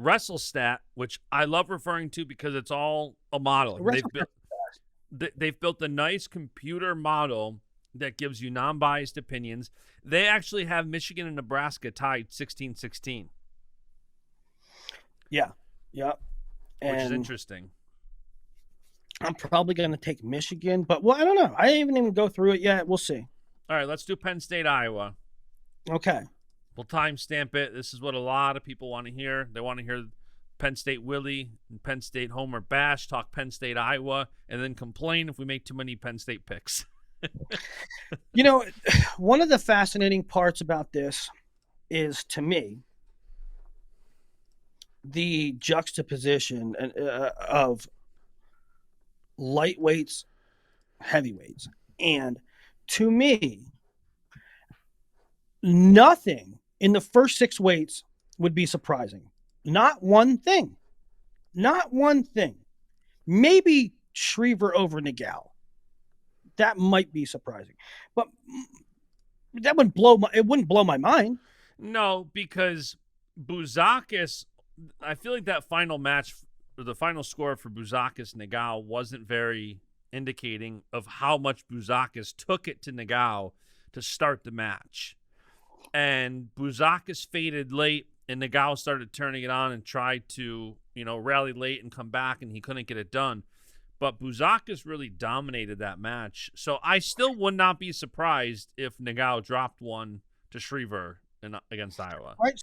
WrestleStat, which I love referring to because it's all a model. They've built a nice computer model that gives you non-biased opinions. They actually have Michigan and Nebraska tied 16-16. Yeah. Which is interesting. I'm probably going to take Michigan, but I don't know. I didn't even go through it yet. We'll see. All right, let's do Penn State, Iowa. Okay. We'll timestamp it. This is what a lot of people want to hear. They want to hear Penn State Willie and Penn State Homer Bash, talk Penn State Iowa, and then complain if we make too many Penn State picks. One of the fascinating parts about this is, to me, the juxtaposition of lightweights, heavyweights. And to me, nothing in the first 6 weights would be surprising. Not one thing. Not one thing. Maybe Shriver over Nagao. That might be surprising. But that wouldn't blow my mind. No, because Buzakis, I feel like that final match, or the final score for Buzakis Nagao wasn't very indicating of how much Buzakis took it to Nagao to start the match. And Buzakis faded late, and Nagao started turning it on and tried to, rally late and come back, and he couldn't get it done. But Buzakis really dominated that match. So I still would not be surprised if Nagao dropped one to Shriver against Iowa. Right.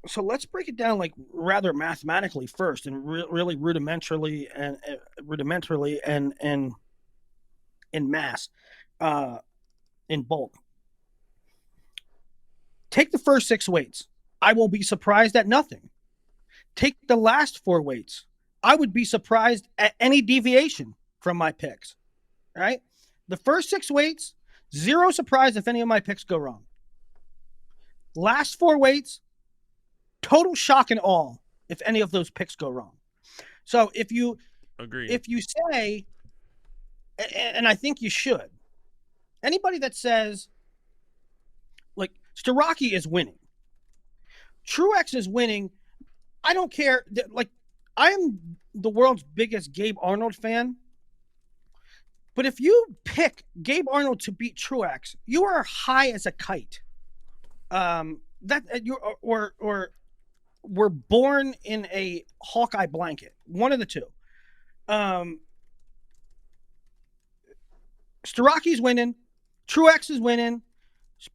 So let's break it down like rather mathematically first, and really rudimentarily and in mass, in bulk. Take the first 6 weights. I will be surprised at nothing. Take the last 4 weights. I would be surprised at any deviation from my picks. Right? The first 6 weights, 0 surprise if any of my picks go wrong. Last 4 weights, total shock and awe if any of those picks go wrong. So if you say, and I think you should, anybody that says, like, Starocki is winning, Truex is winning, I don't care. Like, I am the world's biggest Gabe Arnold fan, but if you pick Gabe Arnold to beat Truex, you are high as a kite. That you or were born in a Hawkeye blanket. One of the two. Starocki's winning. Truex is winning.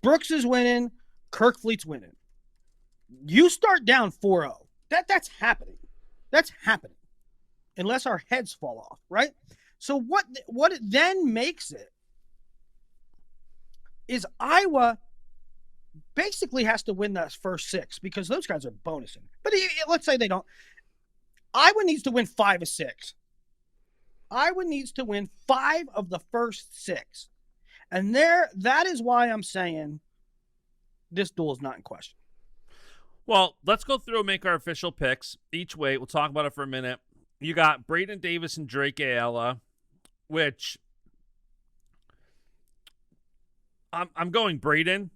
Brooks is winning. Kirkfleet's winning. You start down 4-0. That's happening. That's happening. Unless our heads fall off, right? So what it then makes it is Iowa basically has to win that first 6 because those guys are bonusing. But let's say they don't. Iowa needs to win 5 of 6. Iowa needs to win 5 of the first 6. And that is why I'm saying this duel is not in question. Well, let's go through and make our official picks each way. We'll talk about it for a minute. You got Braden Davis and Drake Ayala, which I'm going Braden.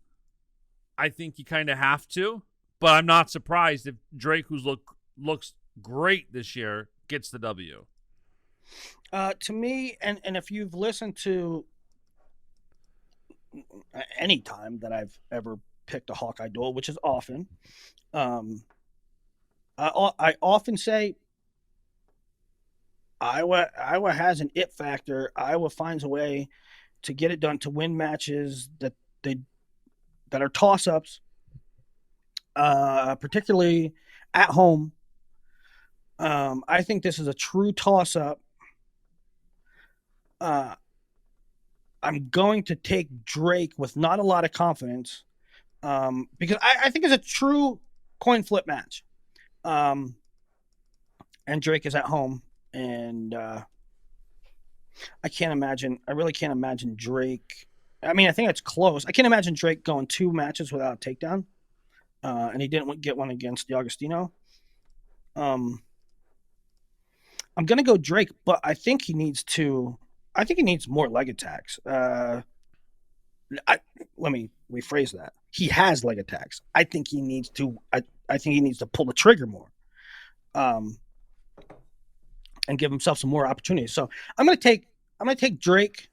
I think you kind of have to, but I'm not surprised if Drake, who's looks great this year, gets the W. To me, and if you've listened to any time that I've ever picked a Hawkeye duel, which is often, I often say Iowa has an it factor. Iowa finds a way to get it done, to win matches that are toss-ups, particularly at home. I think this is a true toss-up. I'm going to take Drake with not a lot of confidence, because I think it's a true coin flip match. And Drake is at home, and I really can't imagine Drake. I mean, I think it's close. I can't imagine Drake going 2 matches without a takedown, and he didn't get one against D'Agostino. I'm going to go Drake, but I think he needs more leg attacks. Let me rephrase that. He has leg attacks. I think he needs to pull the trigger more, and give himself some more opportunities. So I'm going to take Drake.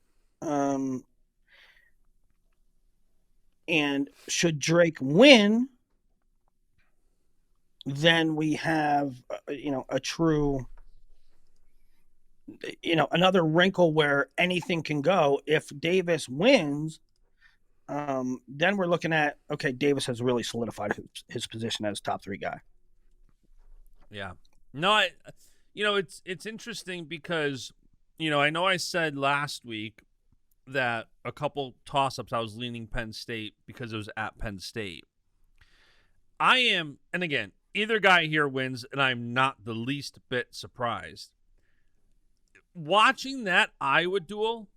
And should Drake win, then we have a true, another wrinkle where anything can go. If Davis wins, then we're looking at, okay, Davis has really solidified his position as top 3 guy. Yeah. No, it's interesting because, I know I said last week that a couple toss-ups I was leaning Penn State because it was at Penn State. And again, either guy here wins, and I'm not the least bit surprised. Watching that Iowa duel,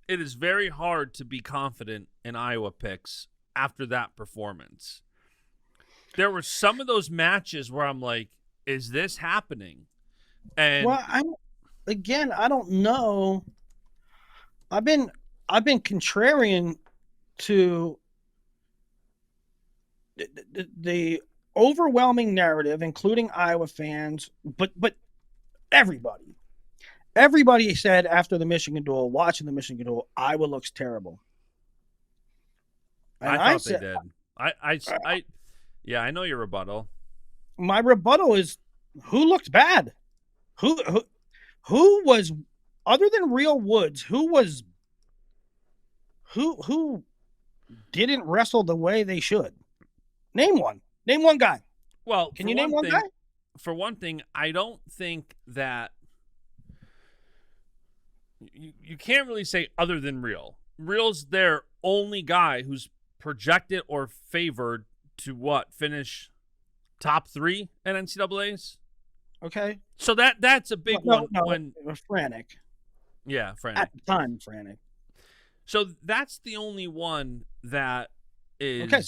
it is very hard to be confident in Iowa picks after that performance. There were some of those matches where I'm like, is this happening? And Well, I don't know. I've been contrarian to the overwhelming narrative, including Iowa fans, but everybody said after the Michigan duel, watching the Michigan duel, Iowa looks terrible. And I thought they did. I know your rebuttal. My rebuttal is, who looked bad? Who was, other than Real Woods, who didn't wrestle the way they should? Name one guy. Well, can you name one guy? For one thing, I don't think that you can't really say other than Real. Real's their only guy who's projected or favored to finish top 3 at NCAAs. Okay. So that's a big one. When Franek. Yeah, Franek. At the time, Franek. So that's the only one that is okay.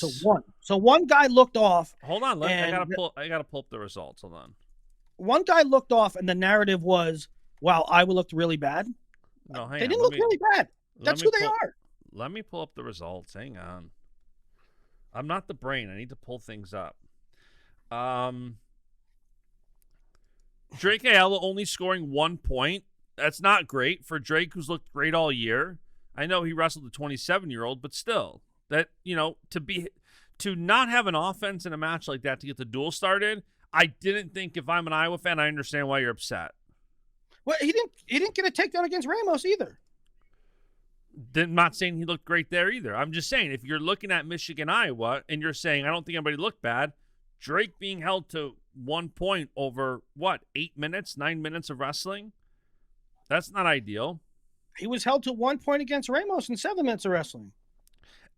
So one guy looked off. Hold on, I gotta pull up the results. Hold on. One guy looked off, and the narrative was, "Wow, Iowa looked really bad." No, they didn't look really bad. That's who they are. Let me pull up the results. Hang on. I'm not the brain. I need to pull things up. Drake Ayala only scoring 1 point. That's not great for Drake, who's looked great all year. I know he wrestled a 27-year-old, but still, that to not have an offense in a match like that to get the duel started, I didn't think, if I'm an Iowa fan, I understand why you're upset. Well, he didn't get a takedown against Ramos either. I'm not saying he looked great there either. I'm just saying, if you're looking at Michigan, Iowa, and you're saying, I don't think anybody looked bad, Drake being held to 1 point over, 8 minutes, 9 minutes of wrestling? That's not ideal. He was held to 1 point against Ramos in 7 minutes of wrestling.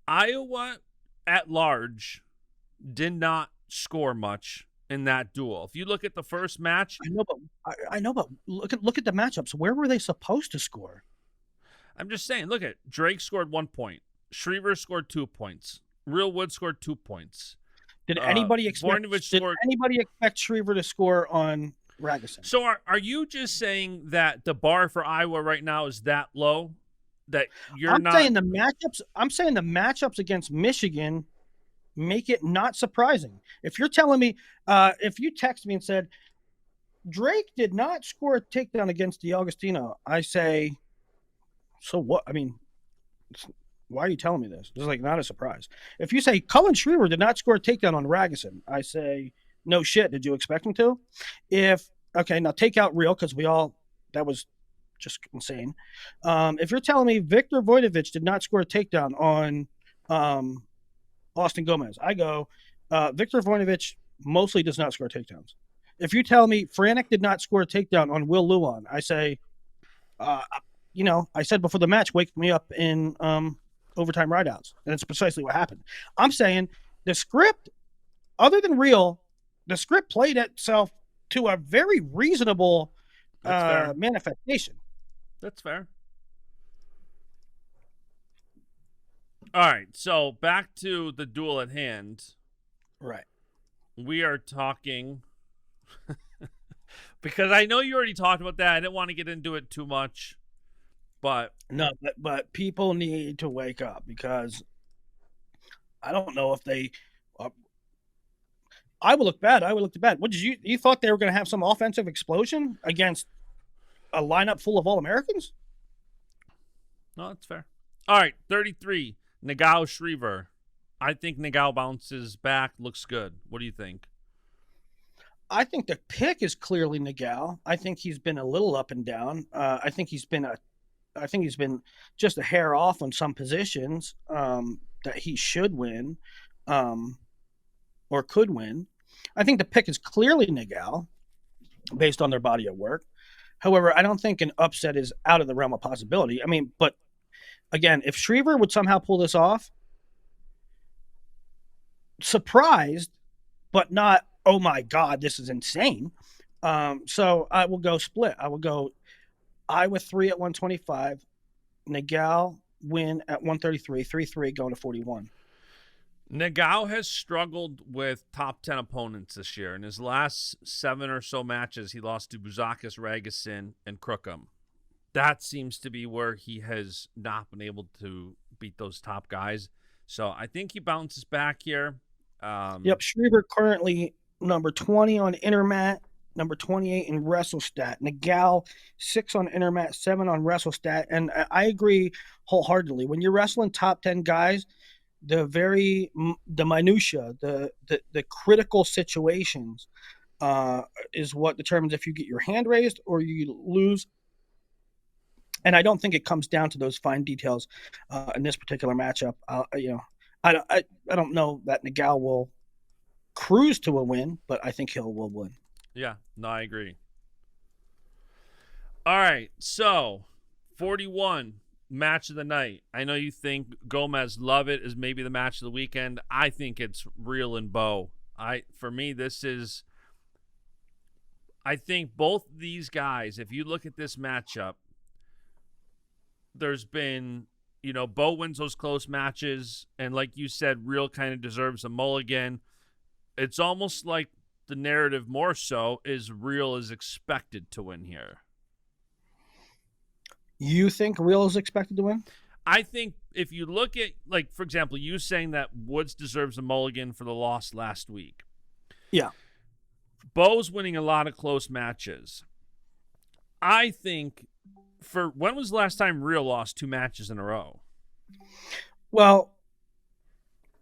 Iowa, at large, did not score much in that duel. If you look at the first match, I know, but look at the matchups. Where were they supposed to score? I'm just saying. Look at Drake scored 1 point. Shriver scored 2 points. Real Wood scored 2 points. Did anybody expect Shriver to score on Ragusin? So are you just saying that the bar for Iowa right now is that low? That I'm saying the matchups against Michigan make it not surprising. If you're telling me, if you text me and said Drake did not score a takedown against DiAugustino, I say, so what? I mean, why are you telling me this? This is not a surprise. If you say Cullen Shriver did not score a takedown on Ragusin, I say, no shit. Did you expect him to? Now take out Real, because that was just insane. If you're telling me Victor Voinovich did not score a takedown on Austin Gomez, I go, Victor Voinovich mostly does not score takedowns. If you tell me Franek did not score a takedown on Will Luan, I say, I said before the match, wake me up in overtime rideouts. And that's precisely what happened. I'm saying the script, other than Real, the script played itself to a very reasonable manifestation. That's fair. All right, so back to the duel at hand. Right. We are talking because I know you already talked about that. I didn't want to get into it too much, but but people need to wake up, because I don't know if they. I would look bad. What did you thought they were going to have some offensive explosion against a lineup full of All-Americans? No, that's fair. All right, 33. Nagao Shriver. I think Nagao bounces back, looks good. What do you think? I think the pick is clearly Nagao. I think he's been a little up and down. I think he's been just a hair off on some positions that he should win or could win. I think the pick is clearly Nagao. based on their body of work. However, I don't think an upset is out of the realm of possibility. I mean, but again, if Schriever would somehow pull this off, surprised, but not, oh my God, this is insane. So I will go split. I will go Iowa 3 at 125, Nagel win at 133, 3-3 going to 41. Nagao has struggled with top 10 opponents this year. In his last 7 or so matches, he lost to Buzakis, Ragusin, and Crookham. That seems to be where he has not been able to beat those top guys. So I think he bounces back here. Yep, Schriever currently number 20 on Intermat, number 28 in WrestleStat. Nagel 6 on Intermat, 7 on WrestleStat. And I agree wholeheartedly. When you're wrestling top 10 guys, the minutia, the critical situations is what determines if you get your hand raised or you lose. And I don't think it comes down to those fine details in this particular matchup. I don't know that Nagel will cruise to a win, but I think will win. Yeah, no, I agree. All right, so 41. Match of the night. I know you think Gomez Lovett is maybe the match of the weekend. I think it's Real and Bo. For me, this is. I think both these guys, if you look at this matchup, there's been, Bo wins those close matches, and like you said, Real kind of deserves a mulligan. It's almost like the narrative more so is Real is expected to win here. You think Real is expected to win? I think if you look at, like, for example, you saying that Woods deserves a mulligan for the loss last week. Yeah. Bo's winning a lot of close matches. I think when was the last time Real lost 2 matches in a row? Well,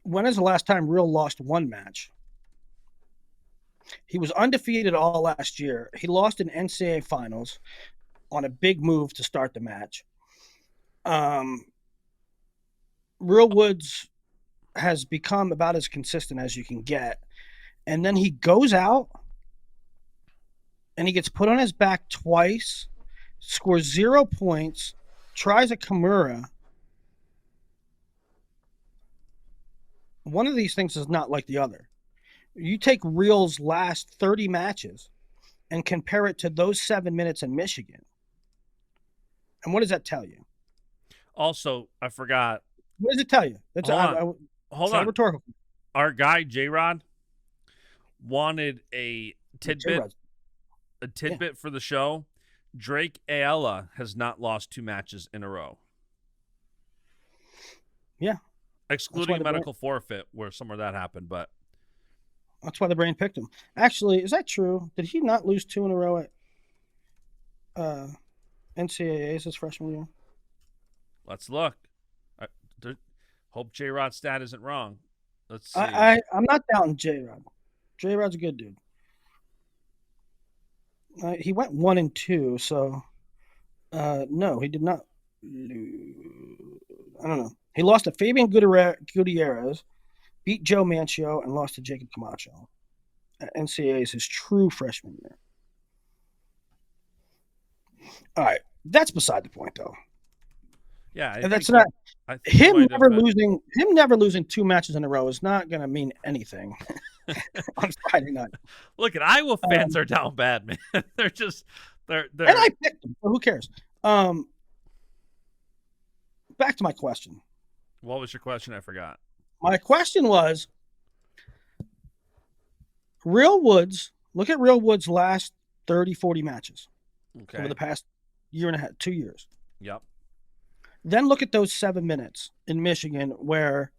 when is the last time Real lost 1 match? He was undefeated all last year. He lost in NCAA finals on a big move to start the match. Real Woods has become about as consistent as you can get. And then he goes out and he gets put on his back twice, scores 0 points, tries a Kimura. One of these things is not like the other. You take Real's last 30 matches and compare it to those 7 minutes in Michigan. And what does that tell you? Also, I forgot. What does it tell you? Hold on. Rhetorical. Our guy, J-Rod, wanted a tidbit for the show. Drake Ayala has not lost 2 matches in a row. Yeah. Excluding a medical forfeit where somewhere that happened, but. That's why the brain picked him. Actually, is that true? Did he not lose 2 in a row at NCAAs his freshman year? Let's look. Hope J-Rod's stat isn't wrong. Let's see. I'm not doubting J-Rod. J-Rod's a good dude. He went 1-2, so no, he did not lose. I don't know. He lost to Fabian Gutierrez, beat Joe Manchio, and lost to Jacob Camacho. NCAA is his true freshman year. All right, that's beside the point, though. Yeah, that's not him never losing 2 matches in a row is not going to mean anything on Friday night. Look, at Iowa fans are down bad, man. they're and I picked them, so who cares? Back to my question. What was your question? I forgot. My question was, Real Woods. Look at Real Woods' last 30, 40 matches over the past year and a half, 2 years. Yep. Then look at those 7 minutes in Michigan where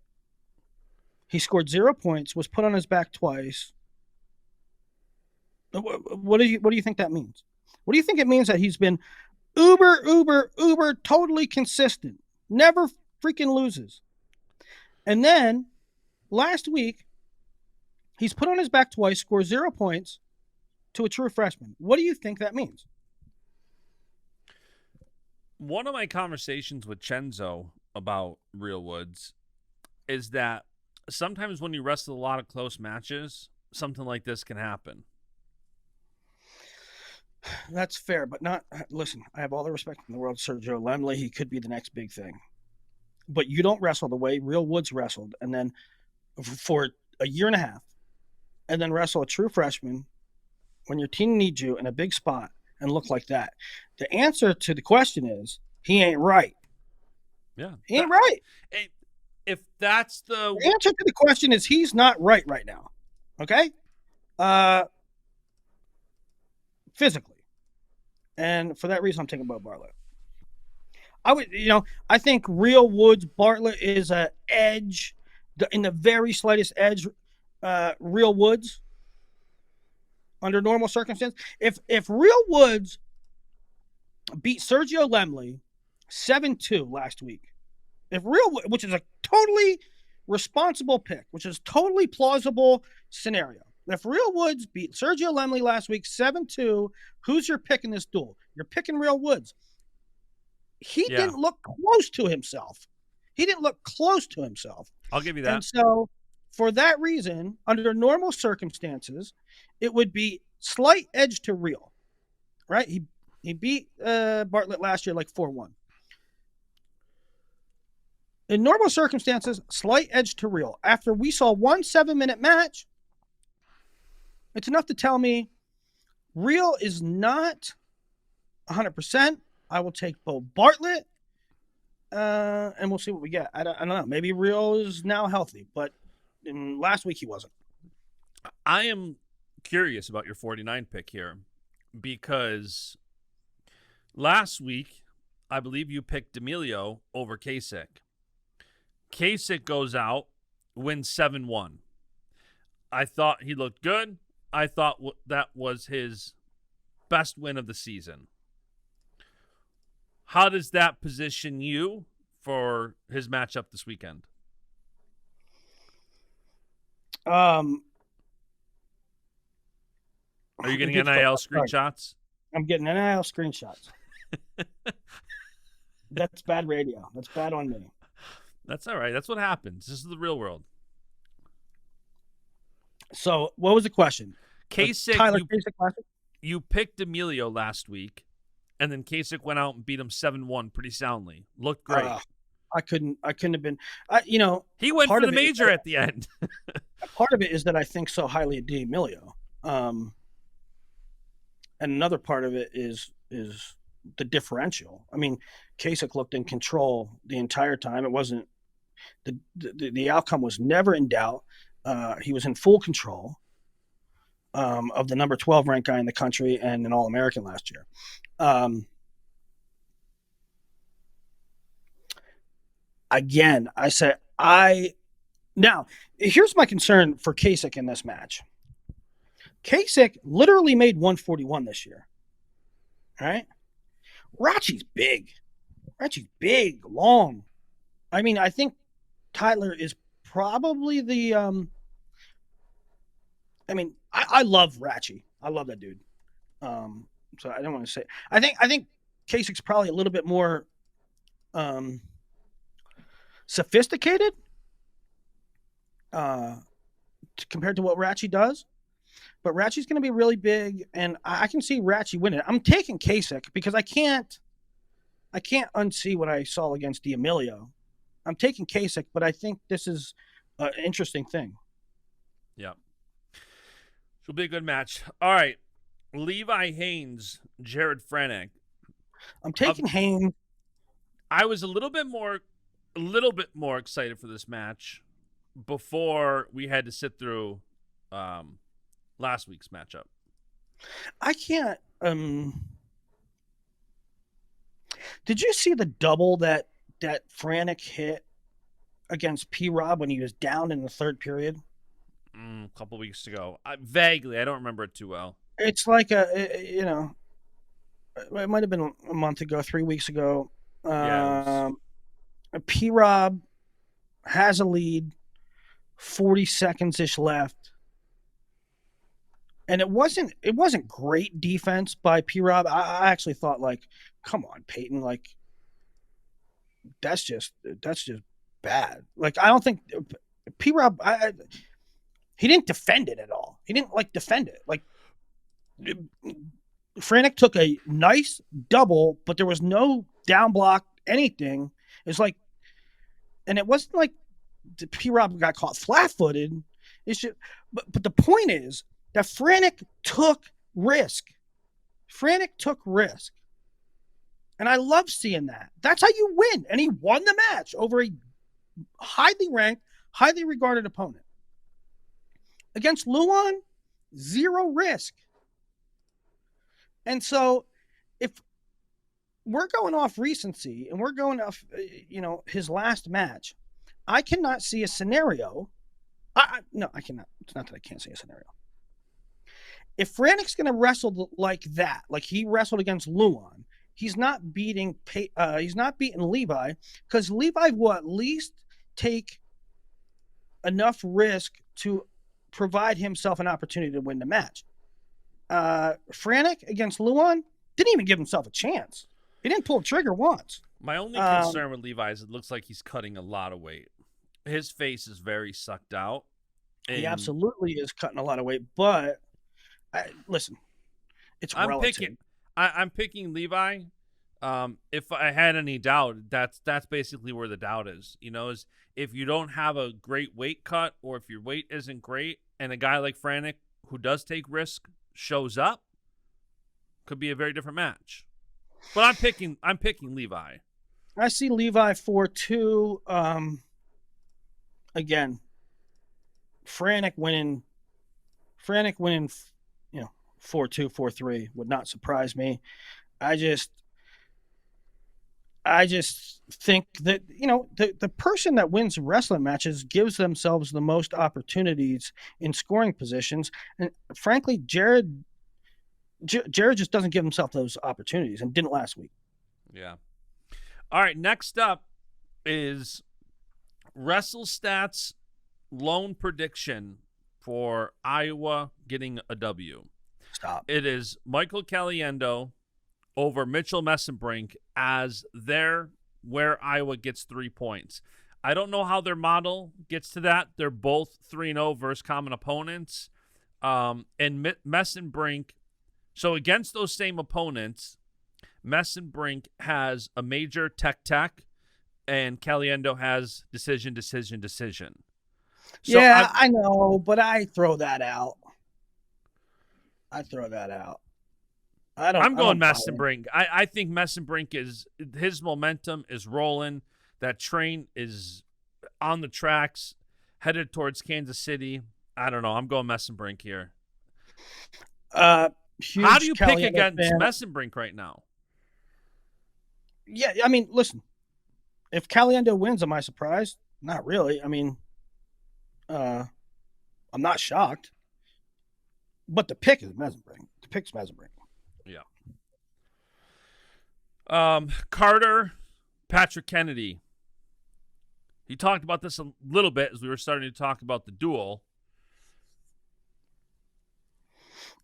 he scored 0 points, was put on his back twice. What do you think that means? What do you think it means that he's been uber totally consistent, never freaking loses? And then last week, he's put on his back twice, scores 0 points to a true freshman. What do you think that means? One of my conversations with Chenzo about Real Woods is that sometimes when you wrestle a lot of close matches, something like this can happen. That's fair, but not. Listen, I have all the respect in the world, Sergio Lemley. He could be the next big thing, but you don't wrestle the way Real Woods wrestled, and then for a year and a half, and then wrestle a true freshman when your team needs you in a big spot and look like that. The answer to the question is he ain't right. Yeah, He ain't right. If that's The answer to the question is he's not right now. Okay, physically, and for that reason, I'm taking Bo Bartlett. I think Real Woods Bartlett is an edge, in the very slightest edge. Real Woods under normal circumstances. If Real Woods beat Sergio Lemley 7-2 last week, which is a totally responsible pick, which is totally plausible scenario. If Real Woods beat Sergio Lemley last week 7-2, who's your pick in this duel? You're picking Real Woods. He didn't look close to himself. I'll give you that. And so, for that reason, under normal circumstances, it would be slight edge to Real, right? He beat Bartlett last year like 4-1. In normal circumstances, slight edge to Real. After we saw one 7-minute match, it's enough to tell me Real is not 100%. I will take Bo Bartlett, and we'll see what we get. I don't know. Maybe Real is now healthy, but last week he wasn't. I am curious about your 49 pick here because last week, I believe you picked D'Amelio over Kasich. Kasich goes out, wins 7-1. I thought he looked good. I thought that was his best win of the season. How does that position you for his matchup this weekend? Are you getting NIL screenshots? I'm getting NIL screenshots. That's bad radio. That's bad on me. That's all right. That's what happens. This is the real world. So, what was the question? Kasich, you picked D'Amelio last week, and then Kasich went out and beat him 7-1 pretty soundly. Looked great. I couldn't have been. He went for the major at the end. Part of it is that I think so highly of D'Amelio, and another part of it is the differential. I mean, Kasich looked in control the entire time. It wasn't the outcome was never in doubt. He was in full control of the number 12 ranked guy in the country and an All-American last year. Again, I said now here's my concern for Kasich in this match. Kasich literally made 141 this year. All right? Rachi's big, long. I mean, I think Tyler is probably the I love Rachi. I love that dude. So I don't want to say I think Kasich's probably a little bit more sophisticated compared to what Rachi does. But Rachi's going to be really big, and I can see Rachi winning. I'm taking Kasich because I can't unsee what I saw against D'Amelio. I'm taking Kasich, but I think this is an interesting thing. Yeah. It'll be a good match. All right. Levi Haynes, Jared Franek. I'm taking Haynes. I was a little bit more excited for this match before we had to sit through last week's matchup. I can't. Did you see the double that Franek hit against P-Rob when he was down in the third period? A couple weeks ago. Vaguely. I don't remember it too well. It's like it might have been a month ago, 3 weeks ago. P-Rob has a lead, 40 seconds-ish left. And it wasn't great defense by P-Rob. I actually thought, like, come on, Peyton, like, that's just bad. Like, I don't think P-Rob, he didn't defend it at all. He didn't defend it. Like, Franek took a nice double, but there was no down block, anything. It's like, and it wasn't like P-Rob got caught flat-footed. It's just, but the point is that Franek took risk. Franek took risk. And I love seeing that. That's how you win. And he won the match over a highly ranked, highly regarded opponent. Against Luan, zero risk. And so if we're going off recency and we're going off, his last match, I cannot see a scenario. No, I cannot. It's not that I can't see a scenario. If Franek's going to wrestle like that, like he wrestled against Luan, he's not beating Levi, because Levi will at least take enough risk to provide himself an opportunity to win the match. Franek against Luan didn't even give himself a chance. He didn't pull the trigger once. My only concern with Levi is it looks like he's cutting a lot of weight. His face is very sucked out. He absolutely is cutting a lot of weight, but listen, it's relative. I'm picking Levi. If I had any doubt, that's basically where the doubt is. Is if you don't have a great weight cut, or if your weight isn't great, and a guy like Franek who does take risk shows up, could be a very different match. But I'm picking Levi. I see Levi 4-2. Again, Franek winning, 4-2, 4-3 would not surprise me. I just think that, the person that wins wrestling matches gives themselves the most opportunities in scoring positions. And frankly, Jared just doesn't give himself those opportunities, and didn't last week. Yeah. All right. Next up is WrestleStats lone prediction for Iowa getting a W. Stop. It is Michael Caliendo over Mitchell Messenbrink as where Iowa gets 3 points. I don't know how their model gets to that. They're both 3-0 versus common opponents. And Messenbrink, so against those same opponents, Messenbrink has a major tech, and Caliendo has decision. So yeah, I know, but I throw that out. I'm going Messenbrink. I think Messenbrink his momentum is rolling. That train is on the tracks, headed towards Kansas City. I don't know. I'm going Messenbrink here. How do you pick against Messenbrink right now? Yeah, I mean, listen. If Caliendo wins, am I surprised? Not really. I mean, I'm not shocked. But the pick is Messenbrink. The pick's Messenbrink. Yeah. Carter, Patrick Kennedy. He talked about this a little bit as we were starting to talk about the duel.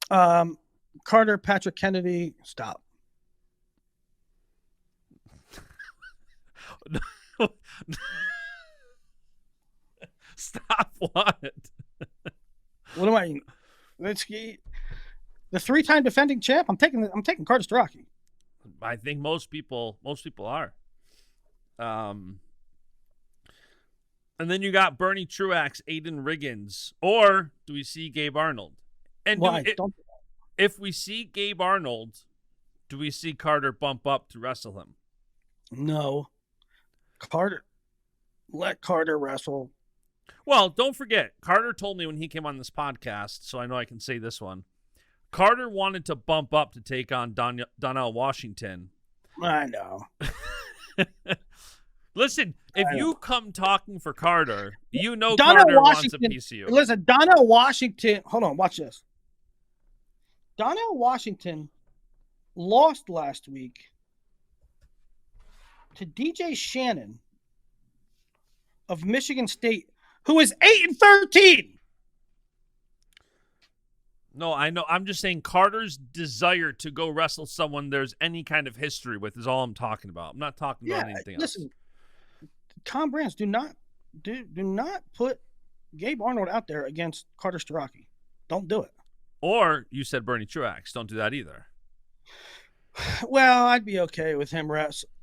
Carter, Patrick Kennedy, stop. Stop what? What am I? Let's the 3-time defending champ. I'm taking Carter Strachey. I think most people are. And then you got Bernie Truax, Aiden Riggins, or do we see Gabe Arnold? And if we see Gabe Arnold, do we see Carter bump up to wrestle him? No. Let Carter wrestle. Well, don't forget, Carter told me when he came on this podcast, so I know I can say this one. Carter wanted to bump up to take on Donnell Washington. I know. Listen, if you come talking for Carter, Donnell Carter wants a piece of you. Listen, Donnell Washington, hold on, watch this. Donnell Washington lost last week to DJ Shannon of Michigan State, who is 8-13. No, I know. I'm just saying Carter's desire to go wrestle someone there's any kind of history with is all I'm talking about. I'm not talking about anything else. Listen, Tom Brands, do not put Gabe Arnold out there against Carter Strachey. Don't do it. Or you said Bernie Truax. Don't do that either. Well, I'd be okay with him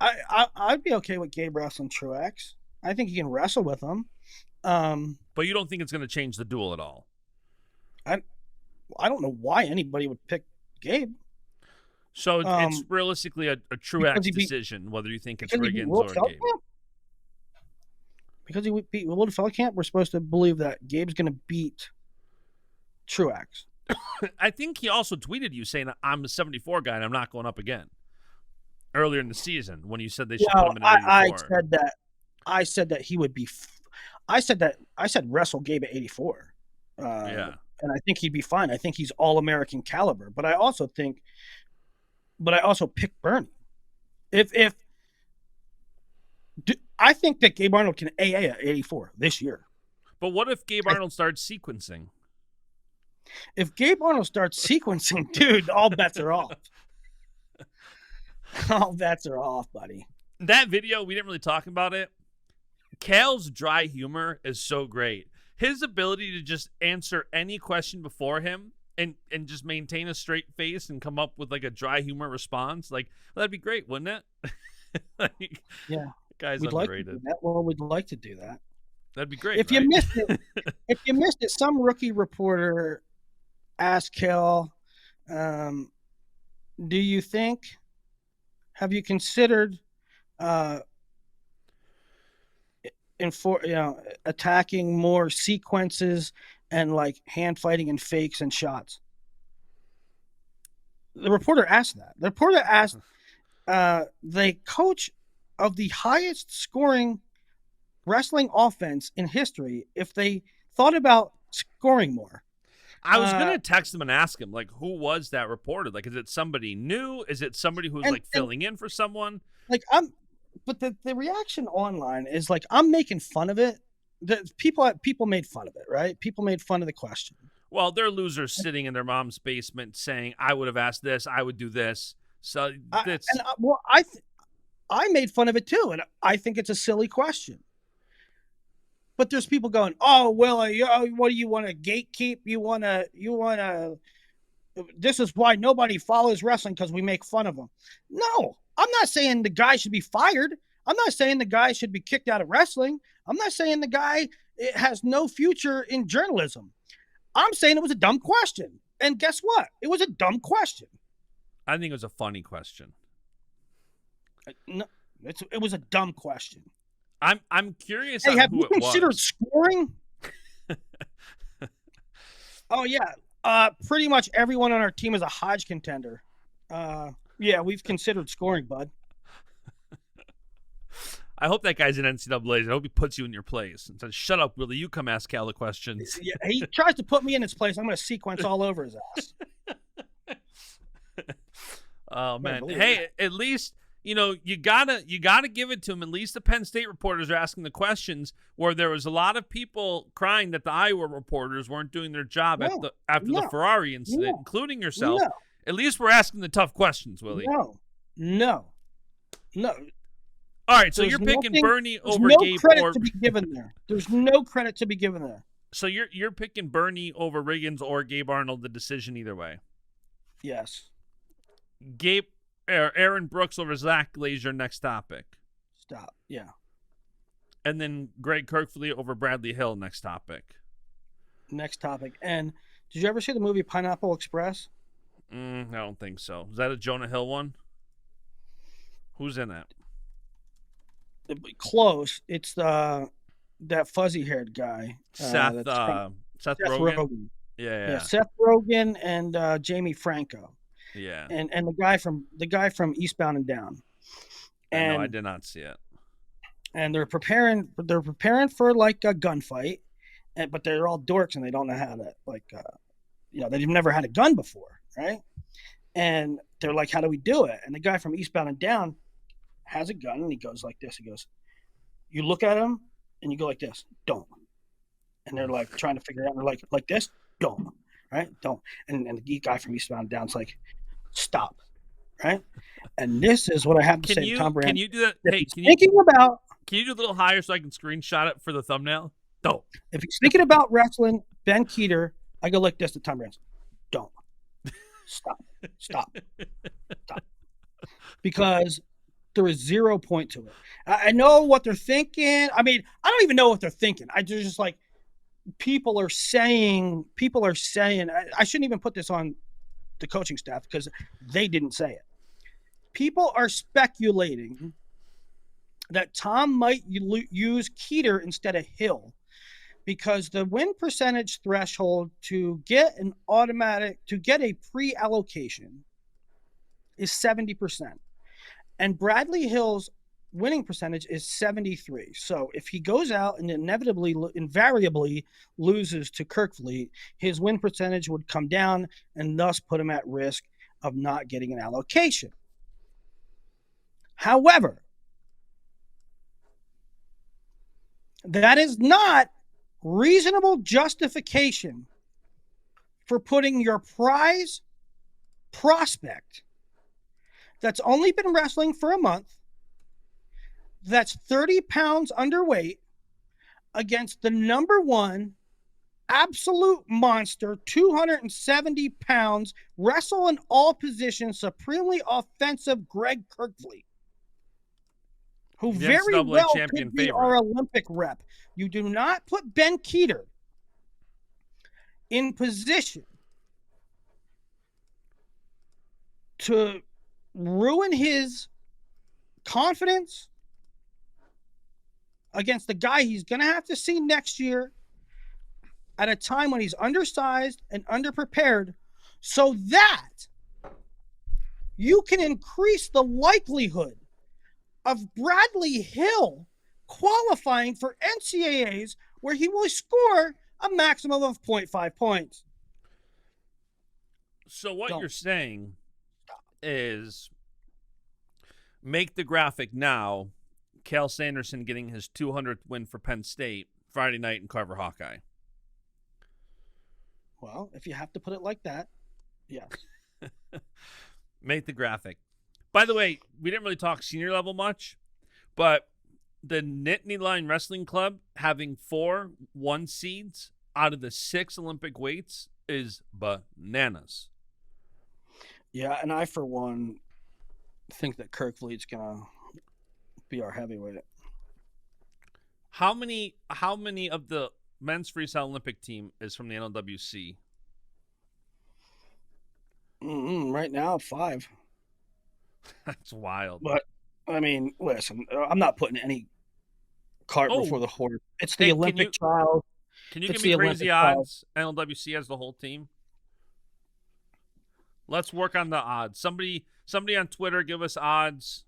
I'd be okay with Gabe wrestling Truex. I think he can wrestle with him. But you don't think it's going to change the duel at all? I don't know why anybody would pick Gabe. So it's realistically a Truex beat, decision, whether you think it's because Riggins or Gabe. Because he beat Will Feldkamp, we're supposed to believe that Gabe's going to beat Truex. I think he also tweeted you saying, I'm a 74 guy and I'm not going up again. Earlier in the season when you said they should put him in at 84. I said that he would be I said wrestle Gabe at 84. Yeah. And I think he'd be fine. I think he's all-American caliber. But I also pick Bernie. I think that Gabe Arnold can AA at 84 this year. But what if Gabe Arnold starts sequencing? If Gabe Arnold starts sequencing, dude, all bets are off. All bets are off, buddy. That video, we didn't really talk about it. Cal's dry humor is so great. His ability to just answer any question before him and just maintain a straight face and come up with like a dry humor response, like, well, that'd be great, wouldn't it? Like, yeah, guy's we'd underrated. Like to do that. Well, we'd like to do that. That'd be great. If you missed it, some rookie reporter asked Cal, "Do you think? Have you considered attacking more sequences and like hand fighting and fakes and shots?" The reporter asked that. The reporter asked the coach of the highest scoring wrestling offense in history if they thought about scoring more. I was going to text him and ask him, like, who was that reporter? Like, is it somebody new? Is it somebody who's filling in for someone? But the reaction online is like, I'm making fun of it. People made fun of it, right? People made fun of the question. Well, they're losers sitting in their mom's basement saying, I would have asked this, I would do this. So I made fun of it too, and I think it's a silly question. But there's people going, "Oh, Willie, what do you want to gatekeep? You want to. This is why nobody follows wrestling, because we make fun of them." No, I'm not saying the guy should be fired. I'm not saying the guy should be kicked out of wrestling. I'm not saying the guy has no future in journalism. I'm saying it was a dumb question. And guess what? It was a dumb question. I think it was a funny question. No, it was a dumb question. I'm curious. Hey, have you considered scoring? Oh yeah, pretty much everyone on our team is a Hodge contender. Yeah, we've considered scoring, bud. I hope that guy's in NCAA. I hope he puts you in your place and says, "Shut up, Willie. You come ask Cal the questions." Yeah, he tries to put me in his place. I'm going to sequence all over his ass. Oh man! Hey, at least you gotta give it to him. At least the Penn State reporters are asking the questions, where there was a lot of people crying that the Iowa reporters weren't doing their job after the Ferrari incident, including yourself. No. At least we're asking the tough questions, Willie. No. All right, so you're picking Bernie over Gabe. There's no credit to be given there. So you're picking Bernie over Riggins or Gabe Arnold, the decision either way. Yes. Aaron Brooks over Zach Glazier, next topic. Stop. Yeah. And then Greg Kirkfleet over Bradley Hill, next topic. Next topic. And did you ever see the movie Pineapple Express? I don't think so. Is that a Jonah Hill one? Who's in that? Close. It's that fuzzy-haired guy. Seth Rogen. Yeah. Seth Rogen and Jamie Franco. Yeah. And the guy from Eastbound and Down. And no, I did not see it. And they're preparing for like a gunfight, but they're all dorks and they don't know how to they've never had a gun before, right? And they're like, how do we do it? And the guy from Eastbound and Down has a gun and he goes like this. He goes, you look at him and you go like this, don't. And they're like trying to figure it out. And they're like this, don't, right? Don't. And the guy from Eastbound and Down's like, stop, right? And this is what I have to say to Tom Brand. Can you do that? Hey, can you do a little higher so I can screenshot it for the thumbnail? Don't. If he's thinking about wrestling Ben Keeter, I go like this to Tom Brand. Don't. Stop. Stop. Stop. Because there is 0 point to it. I know what they're thinking. I mean, I don't even know what they're thinking. I just like people are saying. I shouldn't even put this on the coaching staff because they didn't say it. People are speculating that Tom might use Keeter instead of Hill because the win percentage threshold to get a pre-allocation is 70%. And Bradley Hill's winning percentage is 73. So if he goes out and invariably loses to Kirkfleet, his win percentage would come down and thus put him at risk of not getting an allocation. However, that is not reasonable justification for putting your prize prospect that's only been wrestling for a month, that's 30 pounds underweight, against the number one absolute monster, 270 pounds, wrestle in all positions, supremely offensive Greg Kirkfleet, who very well could be our Olympic rep. You do not put Ben Keeter in position to ruin his confidence against the guy he's going to have to see next year at a time when he's undersized and underprepared, so that you can increase the likelihood of Bradley Hill qualifying for NCAAs where he will score a maximum of 0.5 points. So what you're saying is make the graphic now, Cal Sanderson getting his 200th win for Penn State Friday night in Carver Hawkeye. Well, if you have to put it like that, yeah. Make the graphic. By the way, we didn't really talk senior level much, but the Nittany Lion Wrestling Club having 4 1 seeds out of the 6 Olympic weights is bananas. Yeah, and I, for one, think that Kirkfleet's going to be our heavyweight. How many of the men's freestyle Olympic team is from the NLWC? Right now, 5. That's wild. But, I mean, listen, I'm not putting any cart before the horse. It's the Olympic trial. Can you give me crazy odds NLWC has the whole team? Let's work on the odds. Somebody on Twitter, give us odds.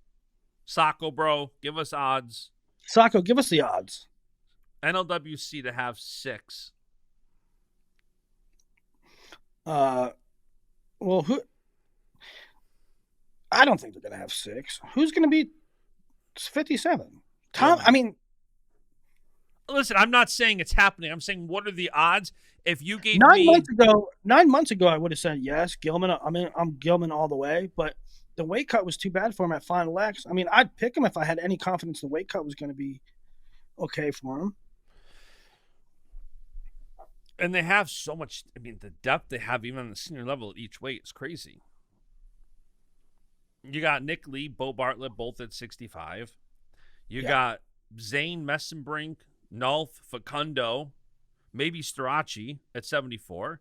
Sacco, bro, give us odds. Sacco, give us the odds. NLWC to have 6. Well, who? I don't think they're going to have 6. Who's going to be 57? Tom, I mean. Listen, I'm not saying it's happening. I'm saying what are the odds? If you gave 9 months ago, I would have said yes, Gilman. I mean, I'm Gilman all the way, but the weight cut was too bad for him at Final X. I mean, I'd pick him if I had any confidence the weight cut was going to be okay for him. And they have so much. I mean, the depth they have even on the senior level at each weight is crazy. You got Nick Lee, Bo Bartlett, both at 65. You got Zane Messenbrink, Nolf, Facundo, maybe Strachey at 74.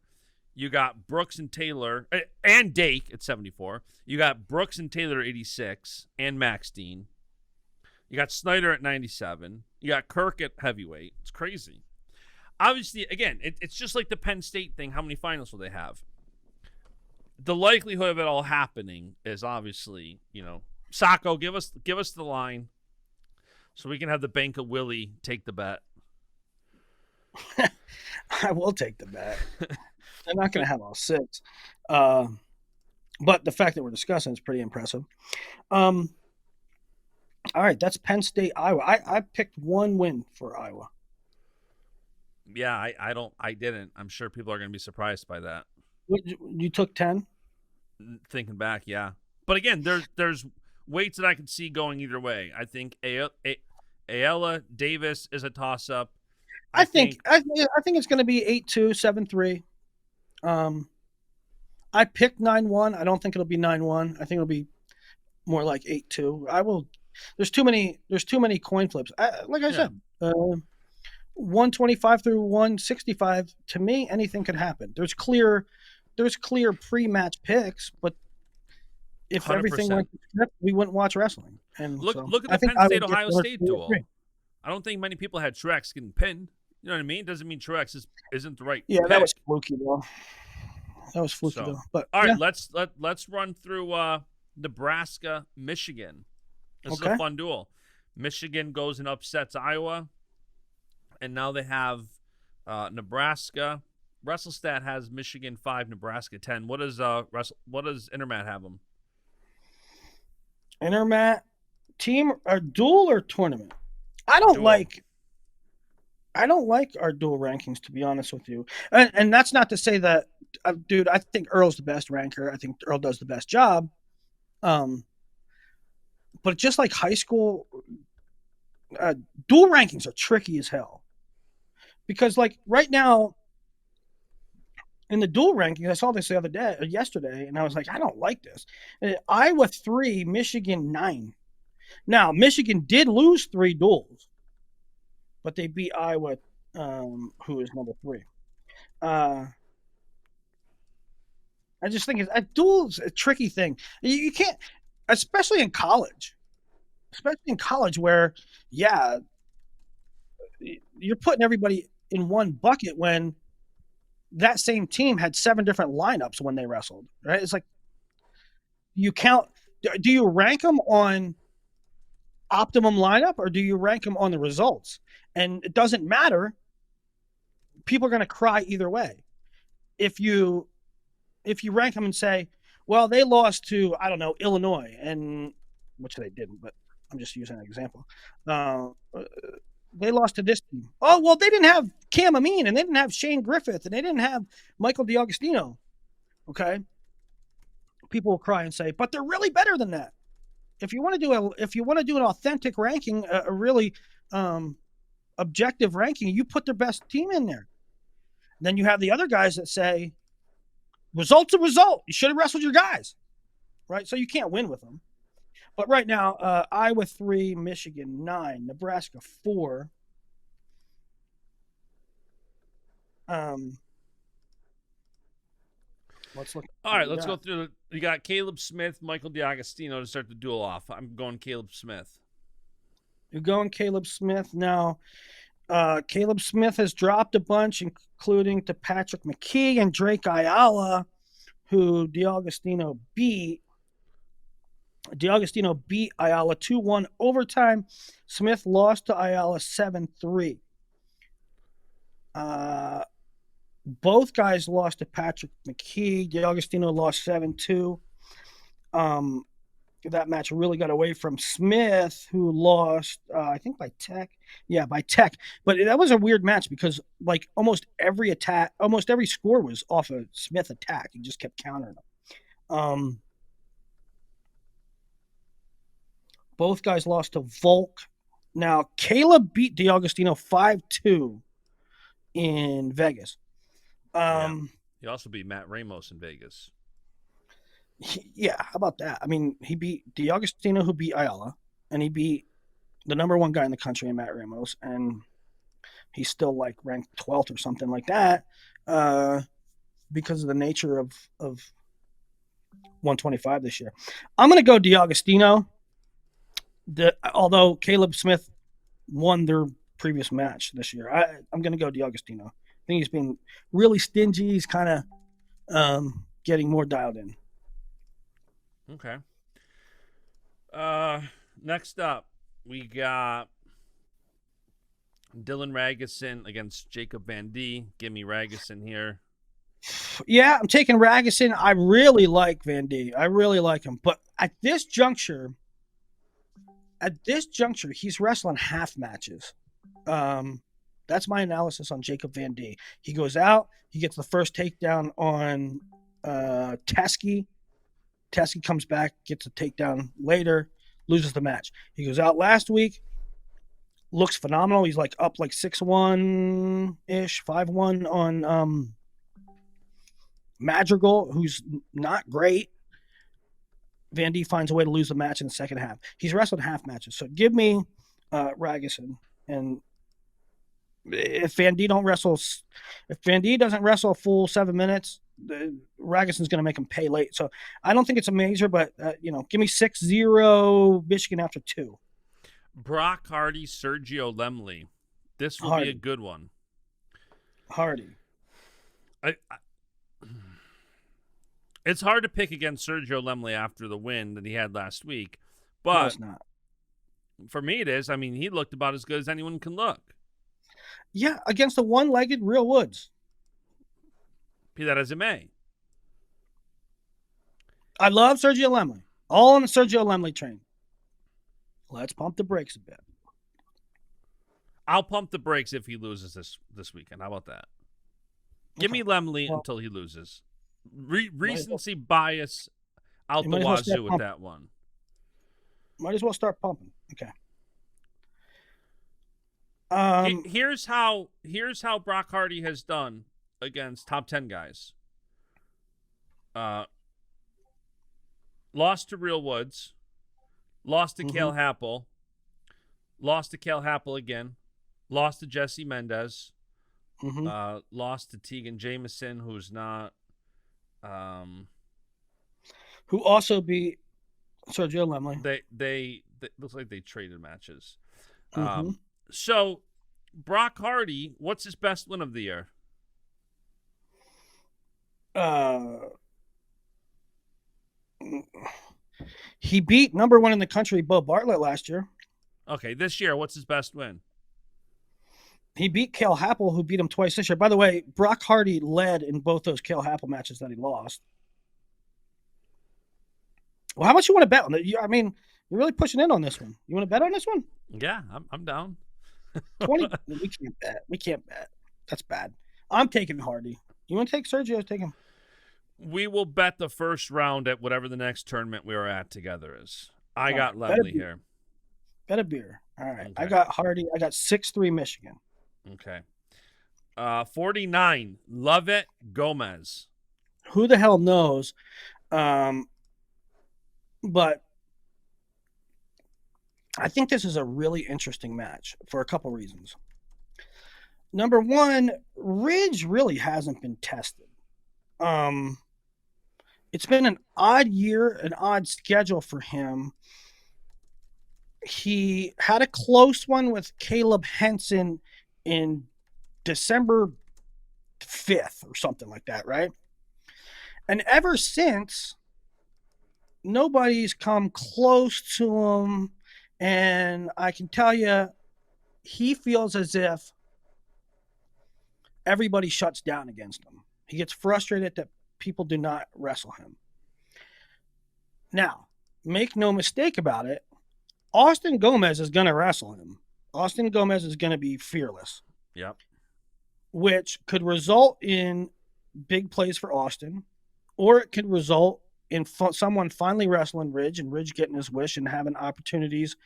You got Brooks and Taylor, and Dake at 74. You got Brooks and Taylor at 86, and Max Dean. You got Snyder at 97. You got Kirk at heavyweight. It's crazy. Obviously, again, it's just like the Penn State thing. How many finals will they have? The likelihood of it all happening is obviously, Sacco, give us the line so we can have the Bank of Willie take the bet. I will take the bet. They're not going to have all 6. But the fact that we're discussing is pretty impressive. All right, that's Penn State, Iowa. I picked 1 win for Iowa. Yeah, I didn't. I'm sure people are going to be surprised by that. You took 10? Thinking back, yeah. But again, there's weights that I can see going either way. I think Ayala Davis is a toss-up. I think it's going to be 8-2, 7-3. I picked 9-1. I don't think it'll be 9-1. I think it'll be more like 8-2. I will. There's too many. There's too many coin flips. Like I Yeah. said, 125 through 165. To me, anything could happen. There's clear pre-match picks, but if everything 100%. went to script, we wouldn't watch wrestling. And so Look at I the think Penn I State would get Ohio one or State two or three. duel. I don't think many people had Truex getting pinned. You know what I mean? Doesn't mean Truex isn't the right Yeah, pick. that was fluky though. So, But all right, yeah, let's run through Nebraska, Michigan. This is okay. a fun duel. Michigan goes and upsets Iowa, and now they have Nebraska. WrestleStat has Michigan 5, Nebraska 10. What does Intermat have them? Intermat team or duel or tournament? I don't Duel. like our dual rankings, to be honest with you. And that's not to say that, dude, I think Earl's the best ranker. I think Earl does the best job. But just like high school, dual rankings are tricky as hell. Because like right now, in the dual rankings, I saw this yesterday, and I was like, I don't like this. Iowa 3, Michigan 9. Now, Michigan did lose 3 duels, but they beat Iowa, who is number 3. I just think a duel's a tricky thing. You can't, especially in college, where, yeah, you're putting everybody in one bucket when that same team had 7 different lineups when they wrestled, right? It's like you count. Do you rank them on optimum lineup or do you rank them on the results? And it doesn't matter. People are going to cry either way. If you rank them and say, well, they lost to, I don't know, Illinois, and which they didn't, but I'm just using an example. They lost to this team. Oh, well, they didn't have Cam Amin, and they didn't have Shane Griffith, and they didn't have Michael DiAgostino. Okay, people will cry and say, but they're really better than that. If you want to do an authentic ranking, a really objective ranking, you put their best team in there. Then you have the other guys that say, result's a result. You should have wrestled your guys, right? So you can't win with them. But right now, Iowa 3, Michigan 9, Nebraska 4. Let's look. All right, let's go through. You got Caleb Smith, Michael DiAgostino to start the duel off. I'm going Caleb Smith. You're going Caleb Smith. Now, Caleb Smith has dropped a bunch, including to Patrick McKee and Drake Ayala, who DiAgostino beat. DiAgostino beat Ayala 2-1 overtime. Smith lost to Ayala 7-3. Both guys lost to Patrick McKee. DiAgostino lost 7-2. That match really got away from Smith, who lost, I think, by tech. Yeah, by tech. But that was a weird match because, like, almost every score was off a Smith attack. He just kept countering them. Both guys lost to Volk. Now, Caleb beat DiAgostino 5-2 in Vegas. He also beat Matt Ramos in Vegas. Yeah, how about that? I mean, he beat DiAgostino, who beat Ayala, and he beat the number 1 guy in the country, Matt Ramos, and he's still like ranked 12th or something like that, because of the nature of 125 this year. I'm going to go DiAgostino. Although Caleb Smith won their previous match this year, I'm going to go DiAgostino. I think he's been really stingy. He's kind of getting more dialed in. Okay. Next up, we got Dylan Ragusin against Jacob Van D. Give me Ragusin here. Yeah, I'm taking Ragusin. I really like Van D. I really like him. But at this juncture, he's wrestling half matches. That's my analysis on Jacob Van D. He goes out, he gets the first takedown on Teskey. Teskey comes back, gets a takedown later, loses the match. He goes out last week, looks phenomenal. He's like up like 6-1-ish, 5-1 Madrigal, who's not great. Van D finds a way to lose the match in the second half. He's wrestled half matches. So give me Ragusin. And if Van D doesn't wrestle a full 7 minutes, Ragusin's going to make him pay late. So I don't think it's a major, but give me 6-0 Michigan after 2. Brock Hardy, Sergio Lemley. This will be a good one. Hardy. It's hard to pick against Sergio Lemley after the win that he had last week, but no, it's not. For me it is. I mean, he looked about as good as anyone can look. Yeah, against the one-legged Real Woods. Be that as it may. I love Sergio Lemley. All on the Sergio Lemley train. Let's pump the brakes a bit. I'll pump the brakes if he loses this weekend. How about that? Give me Lemley until he loses. Recency bias out the wazoo with that one. Might as well start pumping. Okay. Here's how Brock Hardy has done against top 10 guys. Lost to Real Woods, lost to Cale Happel, lost to Cale Happel again, lost to Jesse Mendez, lost to Tegan Jameson, who's not. Who also beat Sergio Lemley. They looks like they traded matches. So Brock Hardy, what's his best win of the year? He beat number 1 in the country, Bo Bartlett, last year. Okay, this year, what's his best win? He beat Cale Happel, who beat him twice this year. By the way, Brock Hardy led in both those Cale Happel matches that he lost. Well, how much you want to bet on it? I mean, you're really pushing in on this one. You want to bet on this one? Yeah, I'm down. 20. We can't bet. That's bad. I'm taking Hardy. You want to take Sergio? Take him. We will bet the first round at whatever the next tournament we are at together is. I got Lemley here. Bet a beer. All right. Okay. I got Hardy. I got 6-3 Michigan. Okay. 49, Lovett Gomez. Who the hell knows? But I think this is a really interesting match for a couple reasons. Number one, Ridge really hasn't been tested. It's been an odd year, an odd schedule for him. He had a close one with Caleb Henson in December 5th or something like that, right? And ever since, nobody's come close to him. And I can tell you, he feels as if everybody shuts down against him. He gets frustrated that people do not wrestle him. Now, make no mistake about it, Austin Gomez is going to wrestle him. Austin Gomez is going to be fearless. Yep. Which could result in big plays for Austin, or it could result in someone finally wrestling Ridge and Ridge getting his wish and having opportunities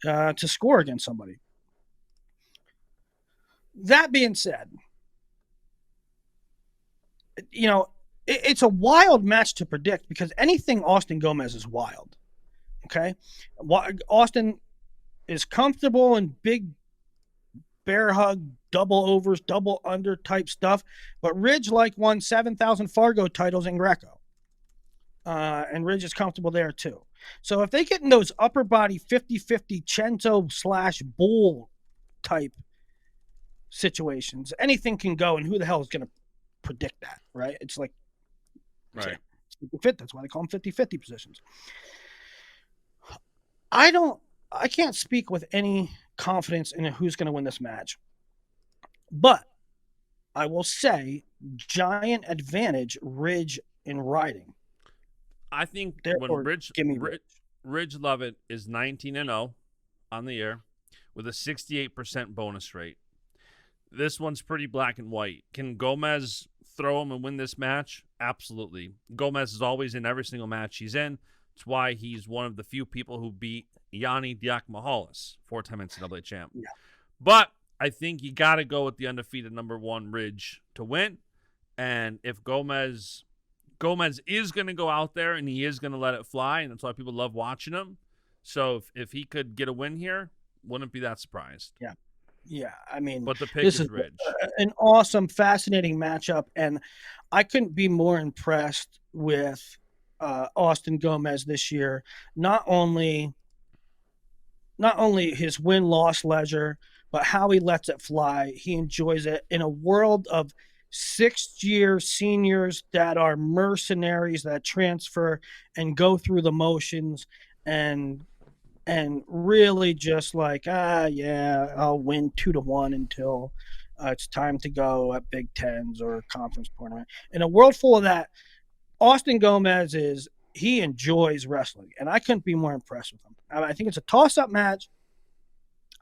to score against somebody. That being said, it's a wild match to predict because anything Austin Gomez is wild. Okay? Austin is comfortable in big bear hug, double overs, double under type stuff, but Ridge won 7,000 Fargo titles in Greco. And Ridge is comfortable there too. So if they get in those upper body 50-50 Cento / bull type situations, anything can go, and who the hell is going to predict that, right? It's like, right. Fit. That's why they call them 50-50 positions. I can't speak with any confidence in who's going to win this match, but I will say giant advantage Ridge in riding. I think therefore, when Ridge Lovett is 19-0 on the year with a 68% bonus rate. This one's pretty black and white. Can Gomez throw him and win this match? Absolutely. Gomez is always in every single match he's in. It's why he's one of the few people who beat Yanni Diakomahalis, 4-time NCAA champ. Yeah. But I think you got to go with the undefeated number 1 Ridge to win. And if Gomez Gomez is going to go out there and he is going to let it fly, and that's why people love watching him. So if he could get a win here, wouldn't be that surprised. Yeah. Yeah. I mean, But the pick this is is Ridge. an awesome, fascinating matchup. And I couldn't be more impressed with Austin Gomez this year. Not only his win-loss ledger, but how he lets it fly. He enjoys it in a world of sixth-year seniors that are mercenaries that transfer and go through the motions and really just like, yeah, I'll win 2-1 until it's time to go at Big Tens or conference tournament. In a world full of that, Austin Gomez he enjoys wrestling, and I couldn't be more impressed with him. I think it's a toss-up match.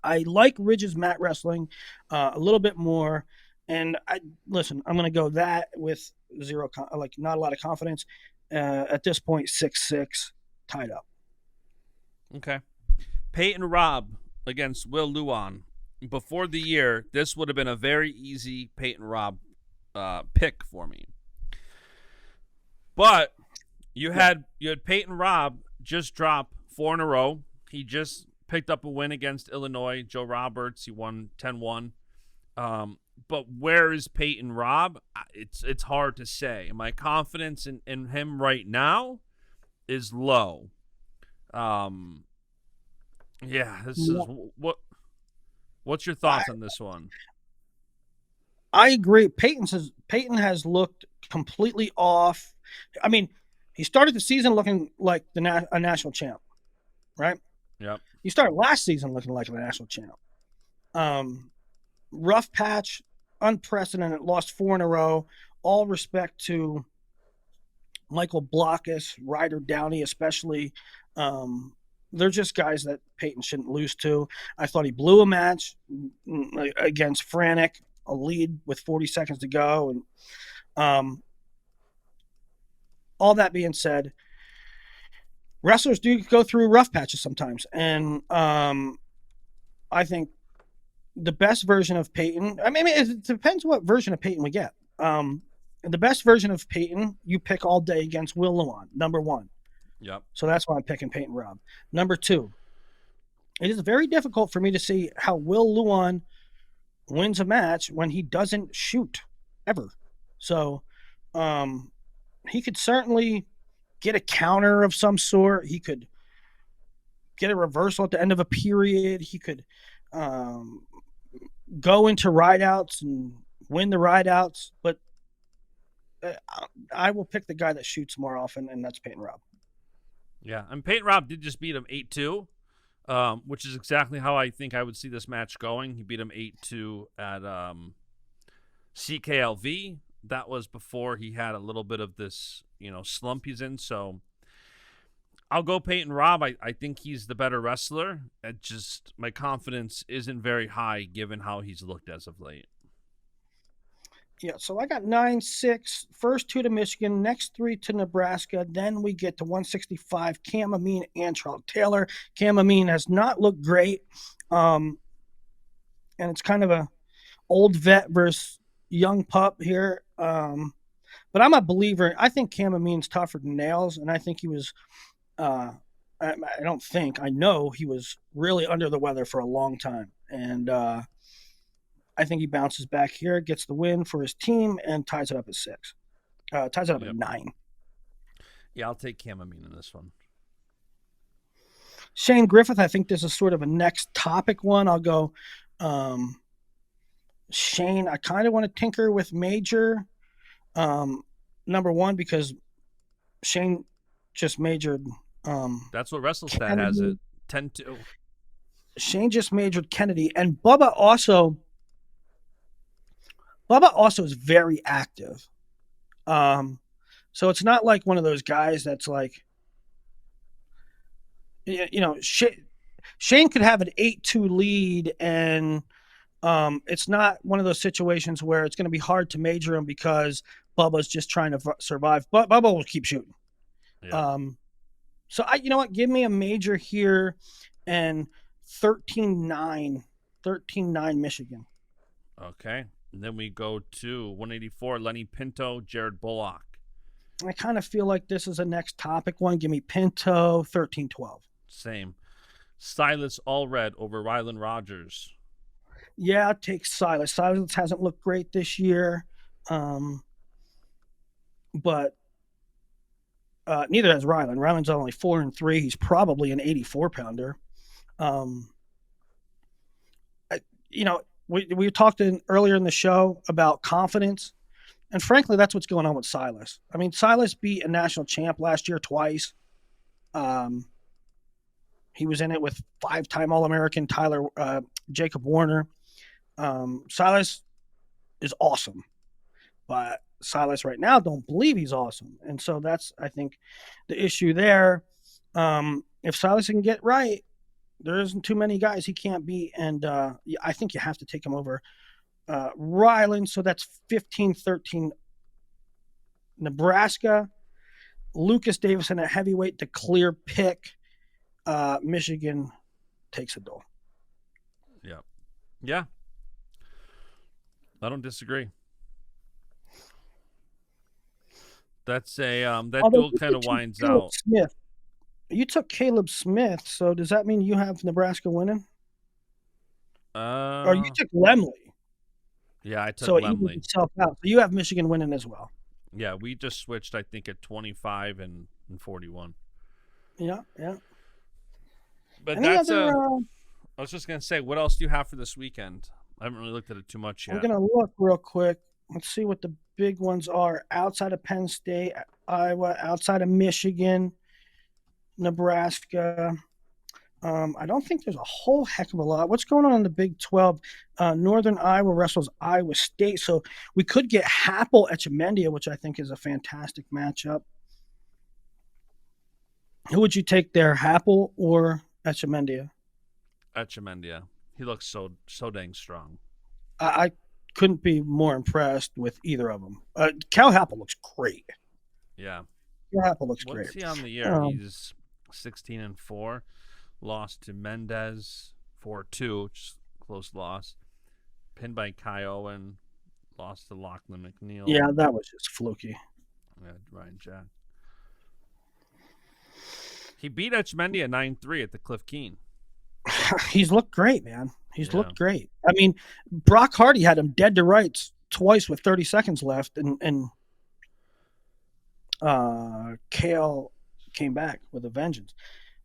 I like Ridge's mat wrestling a little bit more, and I'm going to go that with not a lot of confidence. At this point, 6-6, tied up. Okay. Peyton Robb against Will Luan. Before the year, this would have been a very easy Peyton Robb pick for me. But you had Peyton Robb just drop 4 in a row. He just picked up a win against Illinois. Joe Roberts, he won 10-1. But where is Peyton Robb? It's hard to say. My confidence in him right now is low. This is what's your thoughts on this one? I agree. Peyton has looked completely off. I mean, he started the season looking like a national champ, right? Yep. He started last season looking like a national champ. Rough patch, unprecedented, lost 4 in a row. All respect to Michael Blockus, Ryder Downey, especially. They're just guys that Peyton shouldn't lose to. I thought he blew a match against Frantic, a lead with 40 seconds to go. And all that being said, wrestlers do go through rough patches sometimes. And I think the best version of Peyton, it depends what version of Peyton we get. The best version of Peyton, you pick all day against Will Luan, number 1. Yep. So that's why I'm picking Peyton Robb. Number 2, it is very difficult for me to see how Will Luan wins a match when he doesn't shoot ever. So he could certainly get a counter of some sort. He could get a reversal at the end of a period. He could go into rideouts and win the rideouts. But I will pick the guy that shoots more often, and that's Peyton Robb. Yeah, and Peyton Robb did just beat him 8-2, which is exactly how I think I would see this match going. He beat him 8-2 at CKLV. That was before he had a little bit of this, slump he's in. So I'll go Peyton Robb. I think he's the better wrestler. My confidence isn't very high given how he's looked as of late. Yeah, so I got 9-6, first 2 to Michigan, next 3 to Nebraska. Then we get to 165, Cam Amin and Charles Taylor. Cam Amin has not looked great. And it's kind of a old vet versus young pup here. But I'm a believer. I think Cam Amin's tougher than nails, and I think he was I know he was really under the weather for a long time. And I think he bounces back here, gets the win for his team, and ties it up at 6. Ties it up at 9. Yeah, I'll take Cam Amin in this one. Shane Griffith, I think this is sort of a next topic one. I'll go Shane. I kind of want to tinker with Major. Number 1, because Shane just majored. That's what WrestleStat has it, 10-2. Shane just majored Kennedy, and Bubba also is very active. So it's not like one of those guys that's like, Shane could have an 8-2 lead, and it's not one of those situations where it's going to be hard to major him because Bubba's just trying to survive. But Bubba will keep shooting. Yeah. So you know what? Give me a major here and 13-9 Michigan. Okay. And then we go to 184, Lenny Pinto, Jared Bullock. I kind of feel like this is a next topic one. Give me Pinto, 13-12. Same. Silas Allred over Rylan Rogers. Yeah, take Silas. Silas hasn't looked great this year, but neither has Rylan. Rylan's only 4-3. He's probably an 84-pounder. We talked earlier in the show about confidence, and frankly, that's what's going on with Silas. I mean, Silas beat a national champ last year twice. He was in it with 5-time All-American Jacob Warner. Silas is awesome, but Silas right now don't believe he's awesome, and so that's, I think, the issue there. If Silas can get right, there isn't too many guys he can't beat, and I think you have to take him over Ryland. So that's 15-13 Nebraska. Lucas Davison at heavyweight, the clear pick. Michigan takes a duel. Yeah. I don't disagree. That's that duel kind of winds out. Smith. You took Caleb Smith, so does that mean you have Nebraska winning? Or you took Lemley. Yeah, I took so Lemley. So itself out. So you have Michigan winning as well. Yeah, we just switched, I think, at 25 and 41. Yeah. But I was just going to say, what else do you have for this weekend? I haven't really looked at it too much yet. I'm going to look real quick. Let's see what the big ones are outside of Penn State, Iowa, outside of Michigan, Nebraska. I don't think there's a whole heck of a lot. What's going on in the Big 12? Northern Iowa wrestles Iowa State. So we could get Happel Etchemendia, which I think is a fantastic matchup. Who would you take there, Happel or Etchemendia? Etchemendia. He looks so dang strong. I couldn't be more impressed with either of them. Cal Happel looks great. Yeah. Cal Happel looks great. What's he on the year? He's 16-4. Lost to Mendez 4-2, which is a close loss. Pinned by Kai Owen. Lost to Lachlan McNeil. Yeah, that was just fluky. Yeah, Ryan Jack. He beat Etchemendia 9-3 at the Cliff Keen. He's looked great, man. He's looked great. I mean, Brock Hardy had him dead to rights twice with 30 seconds left, and Kale came back with a vengeance.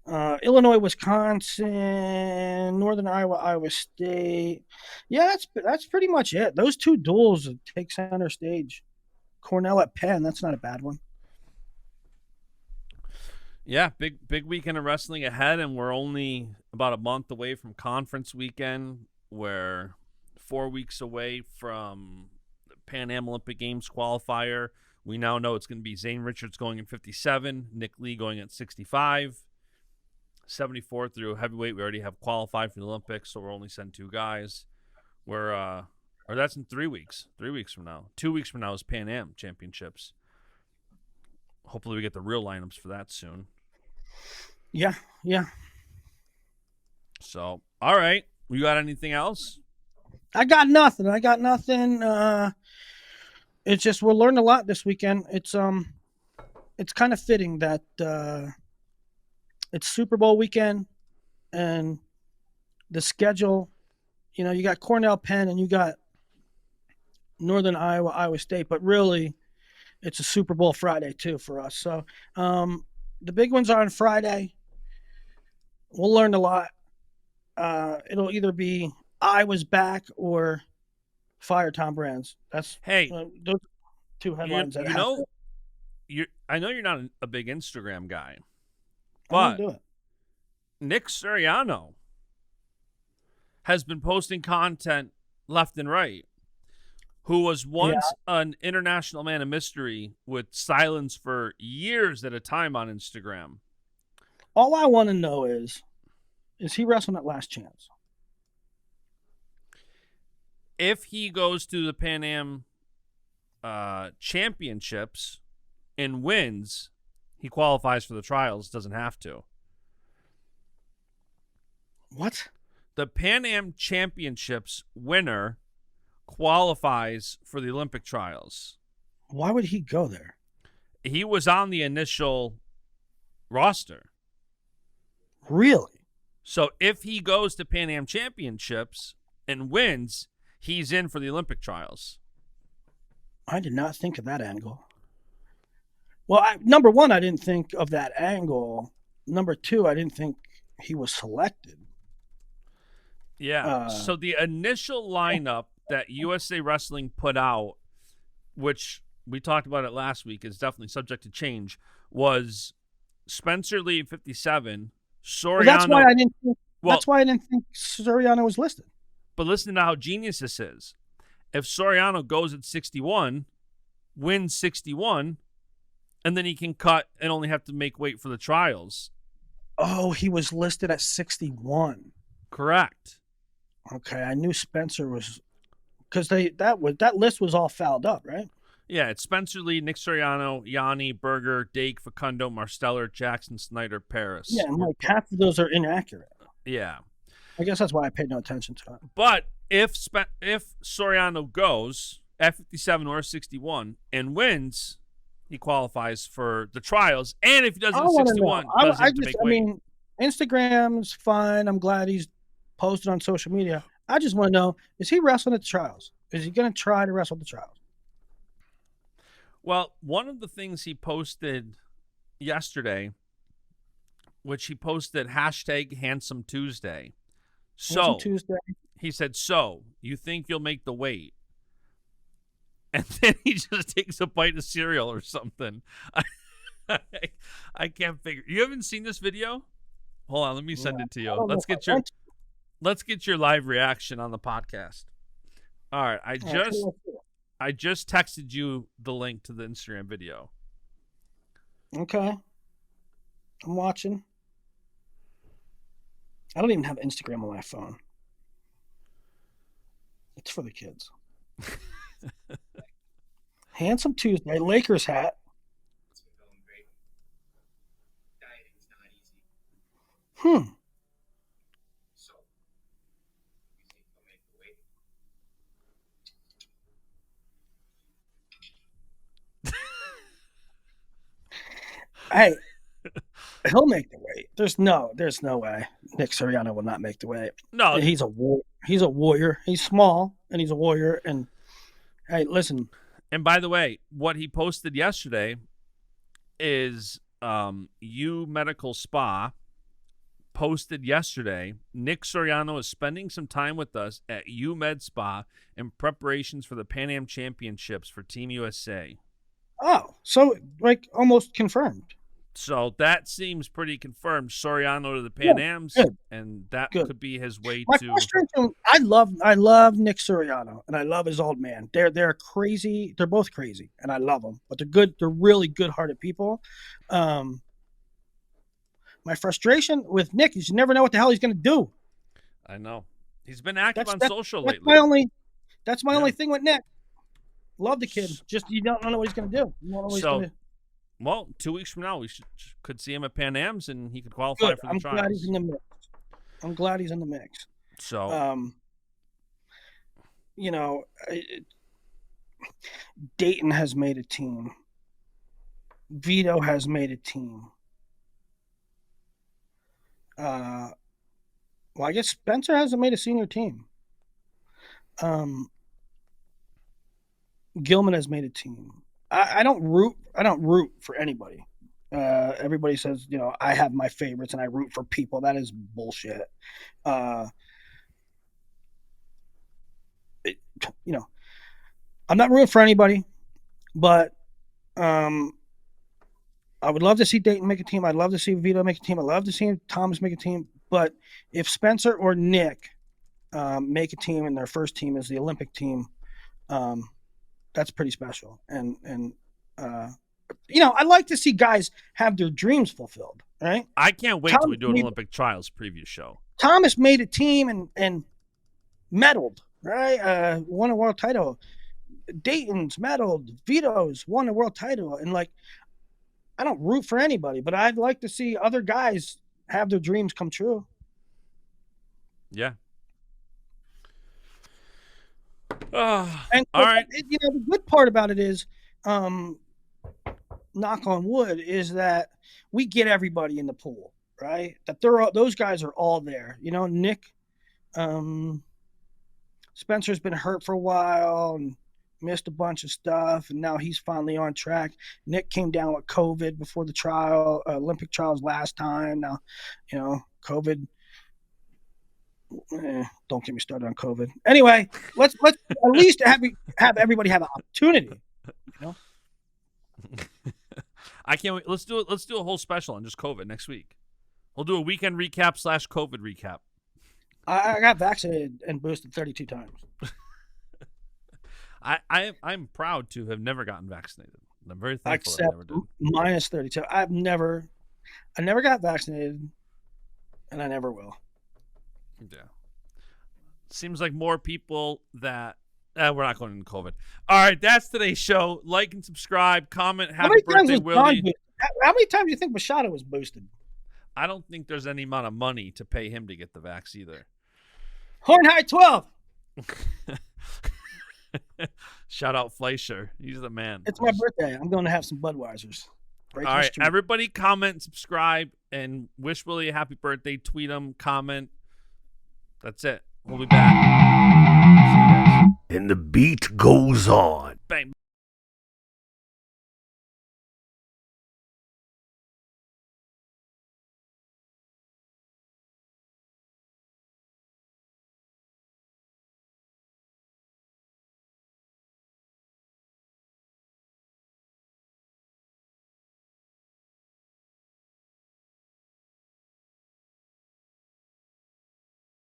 Illinois, Wisconsin, Northern Iowa, Iowa State. Yeah, that's pretty much it. Those two duels take center stage. Cornell at Penn, that's not a bad one. Yeah, big weekend of wrestling ahead, and we're only about a month away from conference weekend. We're 4 weeks away from the Pan Am Olympic Games qualifier. We now know it's going to be Zane Richards going in 57, Nick Lee going at 65. 74 through heavyweight, we already have qualified for the Olympics, so we're only sending 2 guys. Or that's in 3 weeks. 3 weeks from now. 2 weeks from now is Pan Am Championships. Hopefully we get the real lineups for that soon. Yeah. So, all right. You got anything else? I got nothing. It's just we'll learn a lot this weekend. It's kind of fitting that it's Super Bowl weekend and the schedule. You know, you got Cornell, Penn, and you got Northern Iowa, Iowa State, but really it's a Super Bowl Friday too for us. So the big ones are on Friday. We'll learn a lot. It'll either be Iowa's back or fire Tom Brands. That's those 2 headlines. I know you're not a big Instagram guy, but Nick Suriano has been posting content left and right. Who was once an international man of mystery with silence for years at a time on Instagram. All I want to know is he wrestling at Last Chance? If he goes to the Pan Am Championships and wins, he qualifies for the trials, doesn't have to. What? The Pan Am Championships winner qualifies for the Olympic trials. Why would he go there? he was on the initial roster. Really? So if he goes to Pan Am Championships and wins, he's in for the Olympic trials. I did not think of that angle. Well, number one, I didn't think of that angle. Number two, I didn't think he was selected. Yeah. So the initial lineup that USA Wrestling put out, which we talked about it last week, is definitely subject to change, was Spencer Lee 57, Soriano. Well, that's why I didn't think, that's why I didn't think Soriano was listed. But listen to how genius this is. If Soriano goes at 61, wins 61, and then he can cut and only have to make weight for the trials. Oh, he was listed at 61. Correct. Okay, I knew Spencer was, because that list was all fouled up, right? Yeah, it's Spencer Lee, Nick Soriano, Yanni, Berger, Dake, Facundo, Marsteller, Jackson, Snyder, Paris. Yeah, and like half of those are inaccurate. Yeah. I guess that's why I paid no attention to it. But if Soriano goes at 57 or 61 and wins, he qualifies for the trials. And if he does it at 61, doesn't have to make weight. I mean, Instagram's fine. I'm glad he's posted on social media. I just want to know, is he wrestling at the trials? Is he going to try to wrestle at the trials? Well, one of the things he posted yesterday, which he posted hashtag Handsome Tuesday. So he said, "So you think you'll make the weight?" And then he just takes a bite of cereal or something. I can't figure. You haven't seen this video? Hold on, let me send it to you. Let's get your live reaction on the podcast. All right, I just texted you the link to the Instagram video. Okay. I'm watching. I don't even have Instagram on my phone. It's for the kids. Handsome Tuesday, Lakers hat. It's been going great. Dieting's not easy. So, you think he'll make the weight? Hey, he'll make the weight. There's no way Nick Soriano will not make the weight. No, he's a warrior. He's small and he's a warrior. And hey, listen. And by the way, what he posted yesterday is U Medical Spa posted yesterday. Nick Soriano is spending some time with us at U Med Spa in preparations for the Pan Am Championships for Team USA. Oh, so like almost confirmed. So that seems pretty confirmed. Soriano to the Pan Ams, and that could be his way to. I love Nick Soriano, and I love his old man. They're crazy. They're both crazy, and I love them. But they're good. They're really good-hearted people. My frustration with Nick is you never know what the hell he's going to do. I know he's been active on social lately. That's my only thing with Nick. Love the kid. Just you don't know what he's going to do. You don't know what he's going to do. Well, 2 weeks from now, we could see him at Pan Am's, and he could qualify for the trials. Glad he's in the mix. I'm glad he's in the mix. So, Dayton has made a team. Vito has made a team. Well, I guess Spencer hasn't made a senior team. Gilman has made a team. I don't root for anybody. Everybody says, I have my favorites and I root for people. That is bullshit. I'm not rooting for anybody, but I would love to see Dayton make a team. I'd love to see Vito make a team. I'd love to see Thomas make a team. But if Spencer or Nick make a team and their first team is the Olympic team, that's pretty special. And I like to see guys have their dreams fulfilled, right? I can't wait till we do an Olympic trials preview show. Thomas made a team and medaled, right? Won a world title. Dayton's medaled. Vito's won a world title. And I don't root for anybody, but I'd like to see other guys have their dreams come true. Yeah. And all right. the good part about it is, knock on wood, is that we get everybody in the pool, right? That those guys are all there. You know, Nick, Spencer's been hurt for a while and missed a bunch of stuff, and now he's finally on track. Nick came down with COVID before the Olympic trials last time. Now, you know, COVID. Don't get me started on COVID. Anyway, let's at least have everybody have an opportunity. You know, I can't wait. Let's do it. Let's do a whole special on just COVID next week. We'll do a weekend recap / COVID recap. I got vaccinated and boosted 32 times. I'm proud to have never gotten vaccinated. I'm very thankful that I never did. Minus 32. I never got vaccinated, and I never will. Yeah. Seems like more people that we're not going into COVID. All right, that's today's show. Like and subscribe, comment, happy birthday, Willie. How many times do you think Machado was boosted? I don't think there's any amount of money to pay him to get the vax either. Hornhide 12. Shout out Fleischer. He's the man. It's my birthday. I'm going to have some Budweisers. All right, everybody comment, subscribe, and wish Willie a happy birthday. Tweet him, comment. That's it. We'll be back. See you guys. And the beat goes on. Bang.